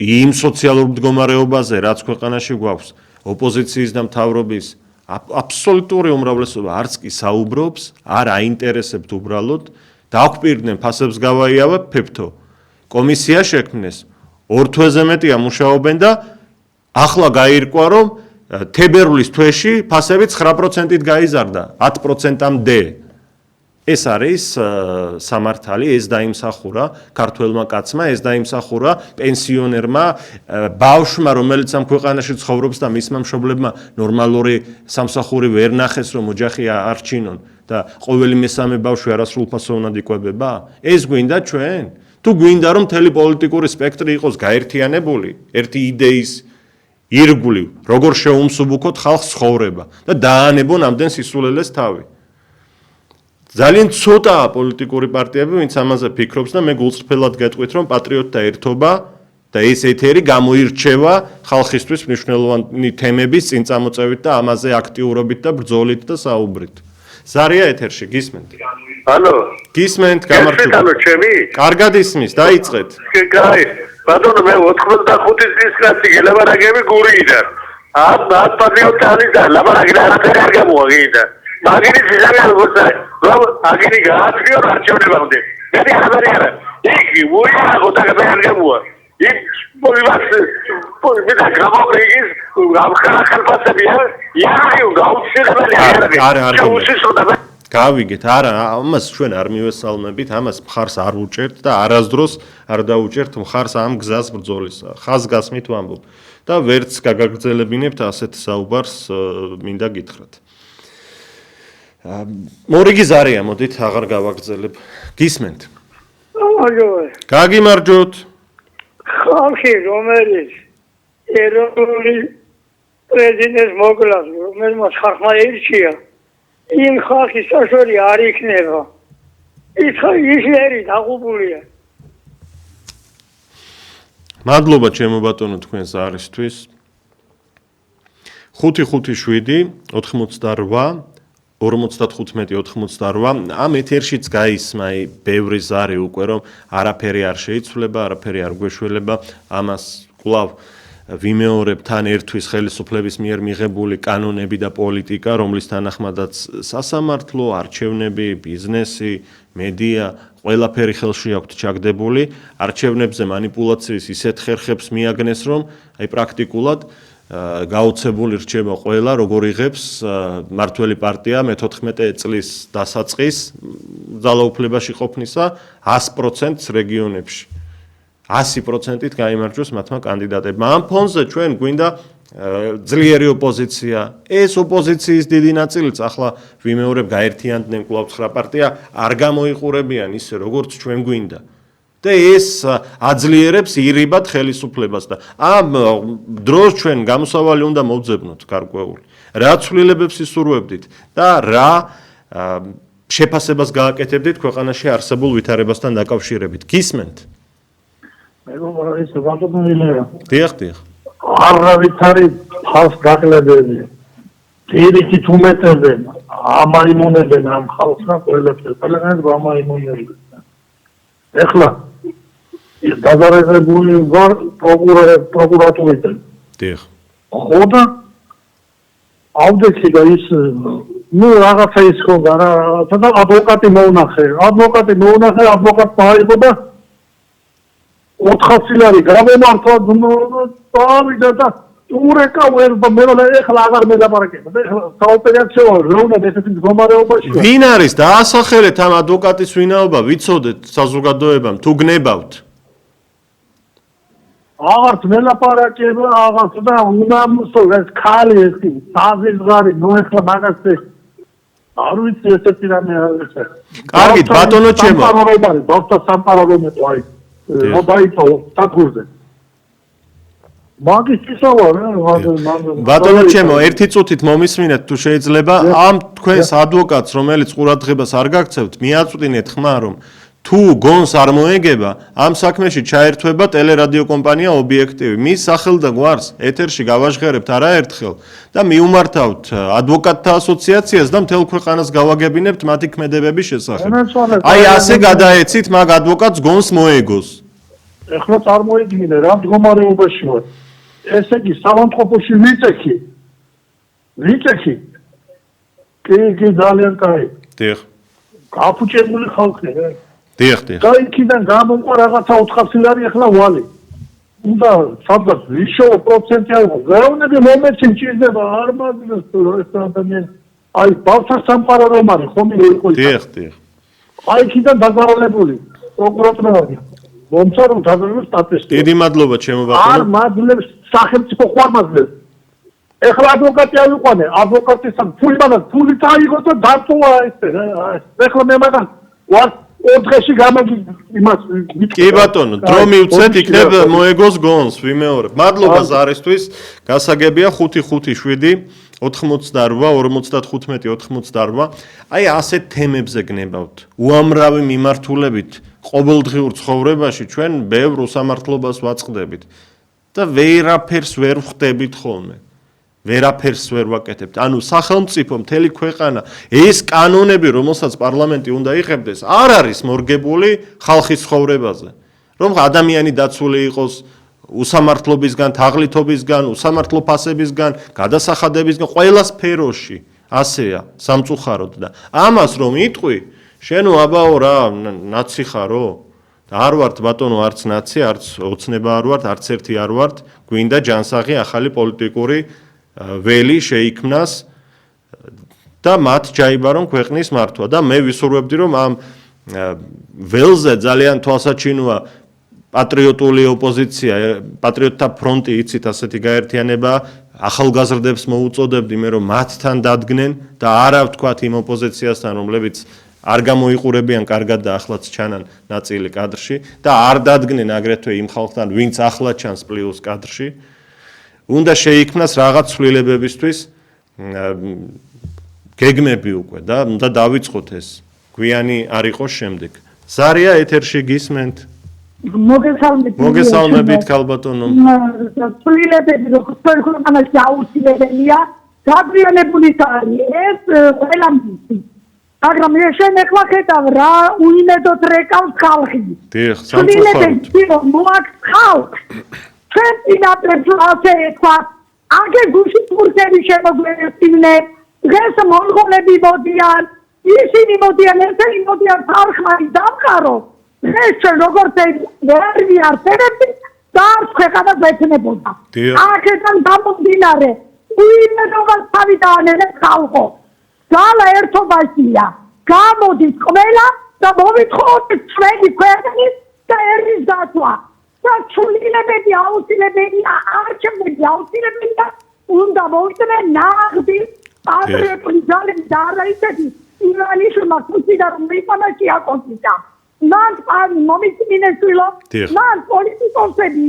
იმ სოციალურ მდგომარეობაზე, რაც ქვეყანაში გვაქვს, ოპოზიციის და მთავრობის აბსოლუტური უმრავლესობა არც კი საუბრობს, არ აინტერესებთ უბრალოდ, დაგვპირდნენ ფასებს გავაიავებ ფეფთო. კომისია შექმნეს, 2 თვეზე მეტია მუშაობენ და ახლა გაირკვა, რომ თებერვლის თვეში ფასები 9%-ით გაიზარდა, 10%-მდე. ეს არის სამართალი, ეს დაიმსახურა ქართველმა კაცმა, ეს დაიმსახურა პენსიონერმა, ბავშვმა, რომელიც ამ ქვეყანაში ცხოვრობს და მისმა მშობლებმა ნორმალური სამსახური ვერ ნახეს, რომ ოჯახი არჩინონ და ყოველი მესამე ბავშვი არასრულფასოვნად იკვებება? ეს გვინდა ჩვენ? თუ გვინდა რომ მთელი პოლიტიკური სპექტრი იყოს გაერთიანებული, ერთი იდეის ირგვლივ, როგორ შეუმსუბუქოთ ხალხს ცხოვრება და დაანებონ ამდენ სისულელეს თავი. ძალიან ცოტაა პოლიტიკური პარტიები, ვინც ამაზე ფიქრობს და მე გულწრფელად გეტყვით, რომ პატრიოტთა ერთობა და ეს ეთერი გამოირჩევა ხალხისთვის მნიშვნელოვანი თემების წინწამოწევით და ამაზე აქტიურობით და ბრძოლით და საუბრით. ზარია ეთერში, გისმენთ? Алло. გისმენთ, გამარჯობა. Алло, ჩემი? კარგად ისმის, დაიწყეთ. კაი. ბატონო, მე 95 წლის კაცი გელაპარაკები გურიიდან. ამ პატრიოტალის და ლაპარაკი არაფერი არ გამოვაგიდა. მაგინის ისაა როგორცაა. აგინი გააჩნიო არჩევნებამდე. მე არაფერი არა. იგი უია ხოთაგები არ გამოვა. იქ მოვიბას მე და გამოვიგის ამ ხალხებია. იარიო გაუჩინებელი არა. გავიგეთ, არა, ამას ჩვენ არ მივესალმებით, ამას მხარს არ უჭერთ და არასდროს არ დაუჭერთ მხარს ამ გზას ბრძოლისა. ხაზგასმით ვამბობ და ვერც გაგაგრძელებინებთ ასეთ საუბარს მინდა გითხრათ. მორიგი ზარია, მოდით აღარ გავაგრძელებ. გისმენთ. გაგიმარჯოთ. ხალხი რომელიც ეროვნული პრეზიდენტს მოგლავს, რომელმაც ხალხმა ირჩია, იმ ხალხის საშუალო არ იქნება. ისლერი დაღუპულია. მადლობა ჩემო ბატონო თქვენს არისთვის. 557 88 55-88 ამ ეთერშიც გაისმა ბევრი ზარი უკვე რომ არაფერი არ შეიცვლება, არაფერი არ გვეშველება, ამას კვლავ ვიმეორებ თან ერთვის ხელისუფლების მიერ მიღებული კანონები და პოლიტიკა, რომლის თანახმადაც სასამართლო, არჩევნები, ბიზნესი, მედია, ყველაფერი ხელში აქვთ ჩაგდებული, არჩევნებზე манипуляციის ისეთ ხერხებს მიაგნეს, რომ აი პრაქტიკულად გაუცებული რჩება ყველა, როგორ იღებს მართველი პარტია მე-14 წლის დასაწყის ძალაუფლებაში ყოფნისა 100%-ს რეგიონებში. 100%-ით გაიმარჯვოს მათმა კანდიდატებმა. ამ ფონზე ჩვენ გვინდა ძლიერი ოპოზიცია. ეს ოპოზიციის დიდი ნაწილიც ახლა ვიმეორებ გაერთიანდნენ კვლავ 9 პარტია არ გამოიყურებიან ისე როგორც ჩვენ გვინდა. და ეს აძლიერებს ირიბად ხელისუფლებას და ამ დროს ჩვენ გამოსავალი უნდა მოვძებნოთ გარკვეული. რა ცვლილებებს ისურვებდით და რა შეფასებას გააკეთებდით ქვეყანაში არსებულ ვითარებასთან დაკავშირებით. გისმენთ? მეგობრებო, ეს ბატონია. დიახ. არავითარი ხალხს გაყლებები. პირიქით უმეტებენ, ამაიმონებენ ამ ხალხს და ყველაფერს. ყველგან ამაიმონებენ. ეხლა დადარებული ვარ პროკურატურიდან. დიახ. ხოდა ავდექი და ის რაღაცა ის ხონდა რა, და ადვოკატი მოუნახე. ადვოკატმა აიღო და 400 ლარი გამომართვა დავიდა და ურეკა ვერბა მე ეხლა აღარ მელაპარაკებ. ეხლა საოპერაციო როვნად ესეთი მდგომარეობაშია. ვინ არის დაასახელეთ ამ ადვოკატის ვინაობა, ვიცოდეთ საზოგადოებამ თუ გნებავთ? აღარც მელაპარაკებ, აღარც და უნამუსო ეს ქალი ერთი საზღარი ნოეხლა მაგასე არ ვიცი ესეთი რამე არის. კარგით, ბატონო ჩემო. სამპაროლომეტო აი. აბაიტო სტატურზე. ბატონო ჩემო, ერთი წუთით მომისმინეთ თუ შეიძლება ამ თქვენს ადვოკატს, რომელიც ყურადღებას არ გაქცევთ, მიაწვდინეთ ხმა, რომ თუ გონს არ მოეგება, ამ საქმეში ჩაერთვება ტელერადიო კომპანია ობიექტივი. მის სახელ და გვარს ეთერში გავაჟღერებთ არაერთხელ და მიუმართავთ ადვოკატთა ასოციაციას და მთელ ქვეყანას გავაგებინებთ მათი ქმედებების შესახებ. აი ასე გადაეცით მაგ ადვოკატს გონს მოეგოს. ეხლა წარმოიდგინე რა მდგომარეობაში ვარ. ესე იგი სამონტყოფოში ვიწექი. კი ძალიან კაი. დიახ. გაფუჭებული ხალხი რა. დიახ. და იქიდან გამომყვა რაღაცა 400 ლარი ეხლა ვალი. უნდა სადღაც ვიშო პროცენტი აღო. გაუნები მომეცი მჭირდება არ მაგნოს ეს ადამიანი. აი ბავშვს სამყარო რომ არის ხომი იყო ის. დიახ. აი იქიდან დაგაროლებული პროკურატურა. მომცარო დაგაროლებული სტატისტიკა. დიდი მადლობა ჩემო ბატონო. არ მადლებს სახელმწიფო ხوارმადლებს. ეხლა ადვოკატი ავიყვანე, ადვოკატის ფული დაიღო და დაწოვა ესე. ეხლა მე მაგას ვარ 4 დღეში გამოდი იმას კი ბატონო, დრო მივცეთ, იქნებ მოეგოს გონს, ვიმეორებ. მადლობა ზარისთვის. გასაგებია 557 88 55 88. აი ასეთ თემებზე გნებავთ. უამრავი მიმართულებით ყოველდღიურ ცხოვრებაში ჩვენ ბევრ უსამართლობას ვაწყდებით და ვერაფერს ვერ ვხვდებით ხოლმე. ვერაფერს ვერ ვაკეთებთ. ანუ სახელმწიფო მთელი ქვეყანა ეს კანონები, რომელსაც პარლამენტი უნდა იღებდეს, არ არის მორგებული ხალხის ცხოვრებაზე. რომ ადამიანი დაცული იყოს უსამართლობისგან, თაღლითობისგან, უსამართლო ფასებისგან, გადასახადებისგან, ყველა სფეროში ასეა სამწუხაროდ და ამას რომ იტყვი, შენო აბაო რა, ნაცი ხარო? არ ვართ ბატონო, არც ნაცი, არც ოცნება არ ვართ, არც ერთი არ ვართ, გვინდა ჯანსაღი ახალი პოლიტიკური ველი შეიქმნას და მათ ჯაიბარონ ქვეყნის მართვა და მე ვისურვებდი რომ ამ ველზე ძალიან თვალსაჩინოა პატრიოტული ოპოზიცია, პატრიოტთა ფრონტი, იცით ასეთი გაერთიანება, ახალგაზრდებს მოუწოდებდი მე რომ მათთან დადგნენ და არა ვთქვათ იმ ოპოზიციასთან, რომლებიც არ გამოიყურებიან კარგად და ახლაც ჩანან ნაწილი კადრში და არ დადგნენ აგრეთვე იმ ხალხთან, ვინც ახლა ჩანს პლუს კადრში. უნდა შეიქმნას რაღაც ცვლილებებისთვის გეგმები უკვე და უნდა დავიწყოთ ეს. გვიანი არ იყოს შემდეგ. ზარია ეთერში გისმენთ? მოგესალმებით ქალბატონო. ცვლილებები როგორც ქვეყანაში აუცილებელია, გაბრიალებული არის ეს ყველა მის. მაგრამ შენ ეხლა ხედავ რა უიმედოდ რეკავს ხალხი. დიახ, სამწუხაროდ. მოაქვს ხალხს. ჩვენ წინაპრებს ასე ეთქვა, აგე გუშინ თურქები შემოგვეერთდნენ, დღეს მონღოლები მოდიან, ისინი მოდიან, ესენი მოდიან ხალხმარი დამყარო. დღეს ჩვენ როგორც ვერ ვიარსებებდი და არც ქვეყანა გვეცნებოდა. აქედან გამომდინარე, უიმედობას თავი დაანერეთ ხალხო. ძალა ერთობაშია. გამოდის ყველა და მოვითხოვოთ ჩვენი ქვეყნის და ერნის დაცვა. და ცვლილებები აუცილებელია, არჩევნები აუცილებელია, უნდა მოიწვიონ ნაღდი პატრიოტული ძალები და არა ისეთი ივანიშვილმა ქუჩიდან რომ მიყოლაში აკონციტა. მან მომიწმინესვილო, მან პოლიტიკოსები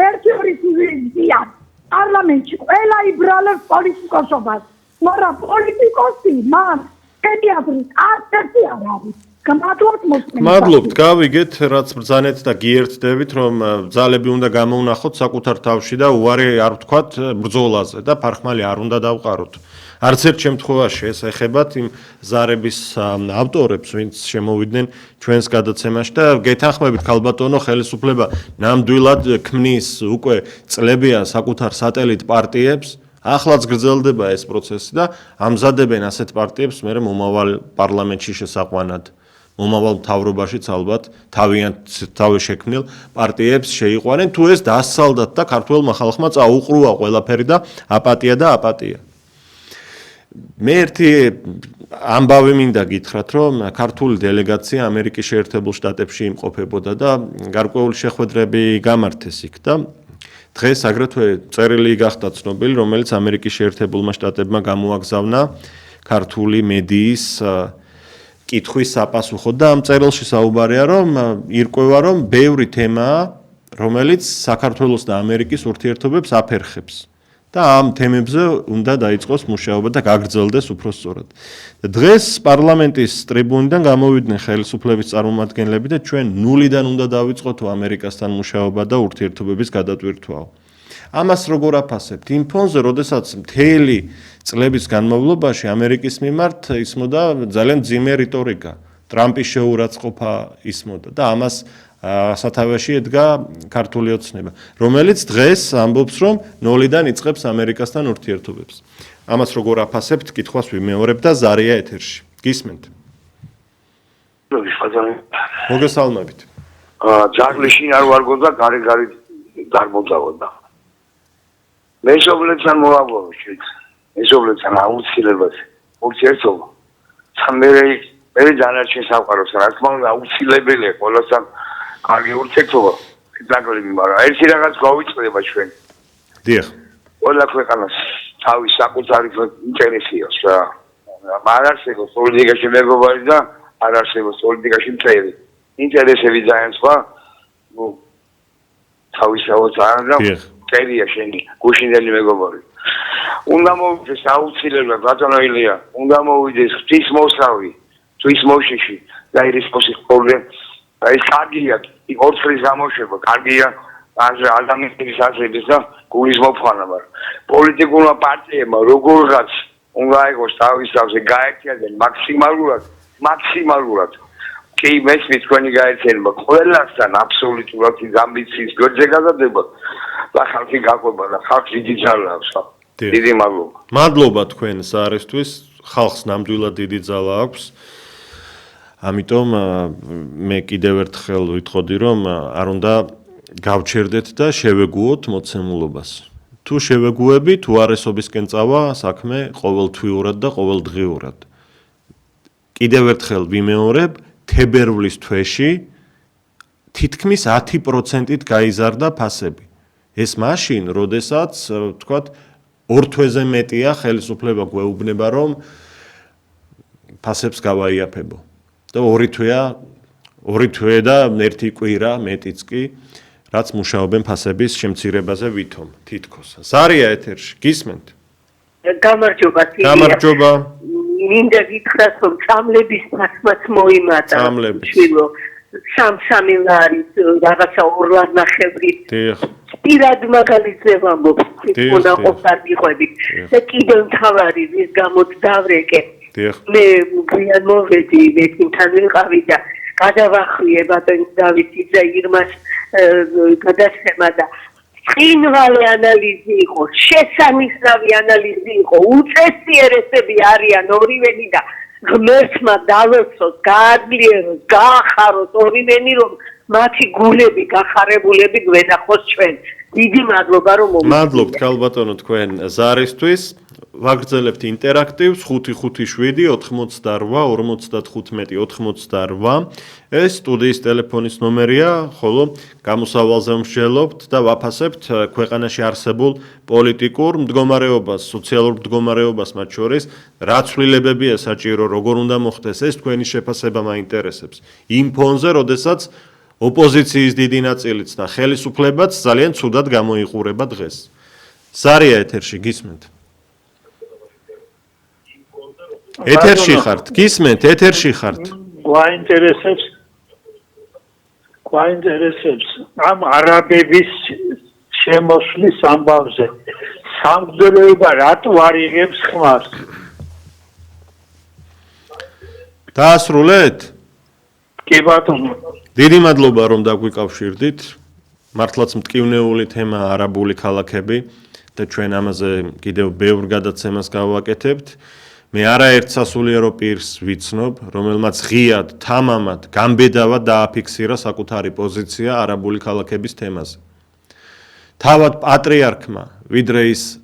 ერთიორის იზიან პარლამენტში ყველა იბრალებს პოლიტიკოსობას, მაგრამ პოლიტიკოსი მან პედიატრის არცერთი არ არის. მადლობთ, გავიგეთ, რაც ბრძანეთ და გიერთდებით, რომ ძალები უნდა გამოუნახოთ საკუთარ თავში და უარი არ ვთქვათ ბრძოლაზე და ფარხმალი არ უნდა დავყაროთ. არც ერთ შემთხვევაში ეს ეხებათ იმ ზარების ავტორებს, ვინც შემოვიდნენ ჩვენს გადაცემაში და გეთანხმებით ქალბატონო, ხელისუფლება ნამდვილად ქმნის უკვე წლებია საკუთარ სატელიტ პარტიებს. ახლაც გრძელდება ეს პროცესი და ამზადებენ ასეთ პარტიებს მე მომავალ პარლამენტში შესაყვანად. მომავალ მთავრობაშიც ალბათ თავი შექმნილ პარტიებს შეიყვანენ თუ ეს დასცალდათ და ქართველმა ხალხმა წაუყრუა ყველაფერი და აპატია. მე ერთი ამბავი მინდა გითხრათ, რომ ქართული დელეგაცია ამერიკის შეერთებულ შტატებში იმყოფებოდა და გარკვეული შეხვედრები გამართეს იქ და დღეს აგრეთვე წერილი გახდა ცნობილი, რომელიც ამერიკის შეერთებულმა შტატებმა გამოაგზავნა ქართული მედიის კითხვის საპასუხოდ და ამ წერილში საუბარია, რომ ირკვევა, რომ ბევრი თემაა, რომელიც საქართველოს და ამერიკის ურთიერთობებს აფერხებს. და ამ თემებზე უნდა დაიწყოს მუშაობა და გაგრძელდეს უფრო სწორად. დღეს პარლამენტის ტრიბუნიდან გამოვიდნენ ხელისუფლების წარმომადგენლები და ჩვენ ნულიდან უნდა დავიწყოთ ამერიკასთან მუშაობა და ურთიერთობების გადატვირთვაო. ამას როგორ აფასებთ? იმ ფონზე, როდესაც მთელი წლების განმავლობაში ამერიკის მიმართ ისმოდა ძალიან მძიმე რიტორიკა, ტრამპის შეურაცხყოფა ისმოდა და ამას სათავეში ედგა ქართული ოცნება, რომელიც დღეს ამბობს, რომ ნოლიდან იწყებს ამერიკასთან ურთიერთობებს. ამას როგორ აფასებთ? კითხვას ვიმეორებ და ზარია ეთერში. გისმენთ? მოგესალმებით. ჯაგლიში არ ვარგო და გარი დაგმოძავდა. მეზობლებთან მოვაგვაროთ. მეზობლებთან აუცილებლად ურთიერთობა. მე დანარჩენ სამყაროს რა თქმა უნდა აუცილებელია ყველასთან კარგი ურთიერთობა. ძაგლები, მაგრამ ერთი რაღაც გავიწყდება ჩვენ. დიახ. ყველა ქვეყანას თავის საკუთარი ინტერესი აქვს რა. არ არსებობს პოლიტიკაში მეგობარი და არ არსებობს პოლიტიკაში მწერი. ინტერესები ძალიან სხვა. თავისავად არ და მწერია შენი გუშინდელი მეგობარი. უნდა მოვიდეს აუცილებლად ბატონო ილია, უნდა მოვიდეს ღვთისმოსავი, ღვთისმოშიში და ის პოსიკოლე ეს კარგია, ორწლის გამოშვება, კარგია ადამიანის აზრების და გულის მოფხანა, მაგრამ პოლიტიკურმა პარტიებმა როგორღაც უნდა იყოს თავის თავზე გაერთიანდნენ მაქსიმალურად კი მესმის თქვენი გაერთიანება ყველასთან აბსოლუტურად ამბიციის გვერდზე გადადება და ხალხი გაყვება და ხალხი დიდი ძალა აქვს. დიდი მადლობა. მადლობა თქვენ ზარისთვის, ხალხს ნამდვილად დიდი ძალა აქვს. ამიტომ მე კიდევ ერთხელ ვიტყოდი, რომ არ უნდა გავჩერდეთ და შევეგუოთ მოცემულობას. თუ შევეგუებით, უარესობისკენ წავა საქმე ყოველთვიურად და ყოველდღიურად. კიდევ ერთხელ ვიმეორებ, თებერვლის თვეში თითქმის 10%-ით გაიზარდა ფასები. ეს მაშინ, როდესაც, ვთქვათ, ორ თვეზე მეტია ხელისუფლება გვეუბნება, რომ ფასებს გავაიაფებო. და ორი თვე და ერთი კვირა მეტიც კი, რაც მუშაობენ ფასების შემცირებაზე ვითომ, თითქოს. ზარია ეთერში, გისმენთ? გამარჯობა. გამარჯობა. მინდა გითხრათ, რომ წამლების ფასმაც მოიმატა. შვილო, სამი ლარის რაღაცა 2 ლარნახევრით. დიახ. პირად მაგალითზე ვამბობ, უნდა ყოფარ მიყვებით. და კიდევ მთავარი რის გამოც დავრეკე. მე გვიან მოვედი, მექიმთან ვიყავი და გადავახვიე ბატონ დავითის და ირმას გადასხმა და წინვალე ანალიზი იყო, შესამისნავი ანალიზი იყო, უწესიერესები არიან ორივენი და ღმერთმა დალოცოს, გააძლიეროს, გაახაროს ორივენი, რომ მათი გულები, გახარებულები გვენახოს ჩვენ. დიდი მადლობა რომ მომიწვიეთ. მადლობთ ქალბატონო თქვენ ზარისთვის. ვაგრძელებთ ინტერაქტივს 557 88 55 88. ეს სტუდიის ტელეფონის ნომერია, ხოლო გამოსავალზე მსჯელობთ და ვაფასებთ ქვეყანაში არსებულ პოლიტიკურ მდგომარეობას, სოციალურ მდგომარეობას მათ შორის, რა ცვლილებებია საჭირო, როგორ უნდა მოხდეს, ეს თქვენი შეფასება მაინტერესებს. იმ ფონზე, როდესაც ოპოზიციის დიდი ნაწილიც და ხელისუფლებაც ძალიან ცუდად გამოიყურება დღეს. ზარია ეთერში, გისმენთ? ეთერში ხართ, გისმენთ, ეთერში ხართ. გვაინტერესებს ამ არაბების შემოსვლის ამბავზე. სამღვდელოება რატო არ იღებს ხმას? დაასრულეთ? კი ბატონო. დიდი მადლობა რომ დაგვიკავშირდით. მართლაც მტკივნეული თემა არაბული ქალაქები და ჩვენ ამაზე კიდევ ბევრ გადაცემას გავაკეთებთ. მე არაერთ სასულიერო პირს ვიცნობ, რომელმაც ღიად, თამამად, გამბედავად დააფიქსირა საკუთარი პოზიცია არაბული ქალაქების თემაზე. თავად პატრიარქმა, ვიდრე ის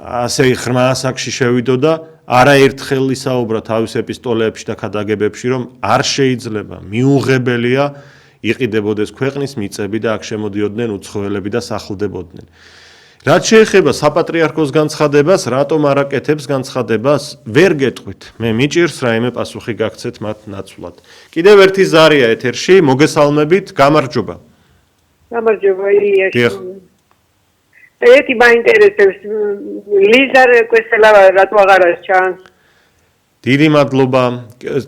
ასე ღრმა ასაკში შევიდოდა, არაერთხელ ისაუბრა თავის ეპისტოლეებში და ქადაგებებში, რომ არ შეიძლება, მიუღებელია იყიდებოდეს ქვეყნის მიწები და აქ შემოდიოდნენ უცხოელები და სახლდებოდნენ. რაც შეეხება საპატრიარქოს განცხადებას, რატომ არ აკეთებს განცხადებას, ვერ გეტყვით. მე მიჭირს რაიმე პასუხი გაგცეთ მათ ნაცვლად. კიდევ ერთი ზარია ეთერში, მოგესალმებით, გამარჯობა. გამარჯობა, ილიაში. ერთი მაინტერესებს, ლიზა კვესელავა რატო აღარ ჩანს? დიდი მადლობა.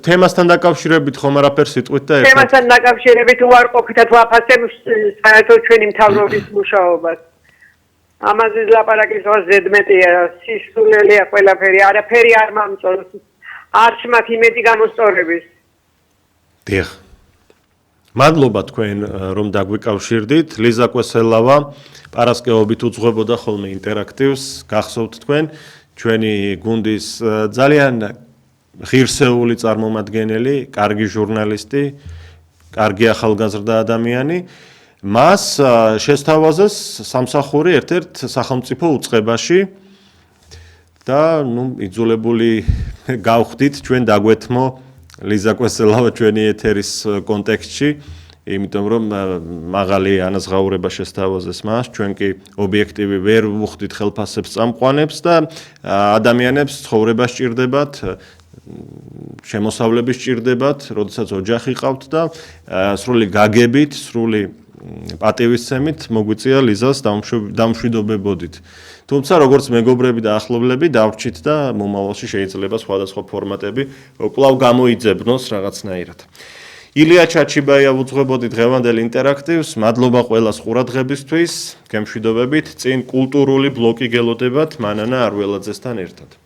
თემასთან დაკავშირებით ხომ არაფერს იტყვით და ერთად. თემასთან დაკავშირებით უარყოფითად ვაფასებ საერთოდ ჩვენი მთავრობის მუშაობას. ამაზე ლაპარაკის დღეს ზედმეტია, სისულელია ყველაფერი, არაფერი არ მომწონს. არც მათ იმედი გამოსწორების. დიახ. მადლობა თქვენ რომ დაგვიკავშირდით. ლიზა კვესელავა პარასკევობით უძღვებოდა ხოლმე ინტერაქტივს. გახსოვთ თქვენ ჩვენი გუნდის ძალიან ღირსეული წარმომადგენელი, კარგი ჟურნალისტი, კარგი ახალგაზრდა ადამიანი. მას შესთავაზეს სამსახური ერთ-ერთ სახელმწიფო უწყებაში და იძულებული გავხდით ჩვენ დაგვეთმო ლიზა კვესელავა ჩვენი ეთერის კონტექსტში, იმიტომ რომ მაღალი ანაზღაურება შესთავაზეს მას, ჩვენ კი ობიექტივი ვერ ვუხდით ხელფასებს წამყვანებს და ადამიანებს ცხოვრება სჭირდებათ, შემოსავლები სჭირდებათ, როდესაც ოჯახი ყავთ და სრული გაგებით, სრული პატივისცემით მოგვიწია ლიზას დამშვიდობებოდით. თუმცა როგორც მეგობრები და ახლობლები დავრჩით და მომავალში შეიძლება სხვადასხვა ფორმატები კვლავ გამოიძებნოს რაღაცნაირად. ილია ჩაჩიბაია უძღვებოდი დღევანდელ ინტერაქტივს. მადლობა ყველას ყურადღებისთვის. გემშვიდობებით. წინ კულტურული ბლოკი გელოდებათ მანანა არველაძესთან ერთად.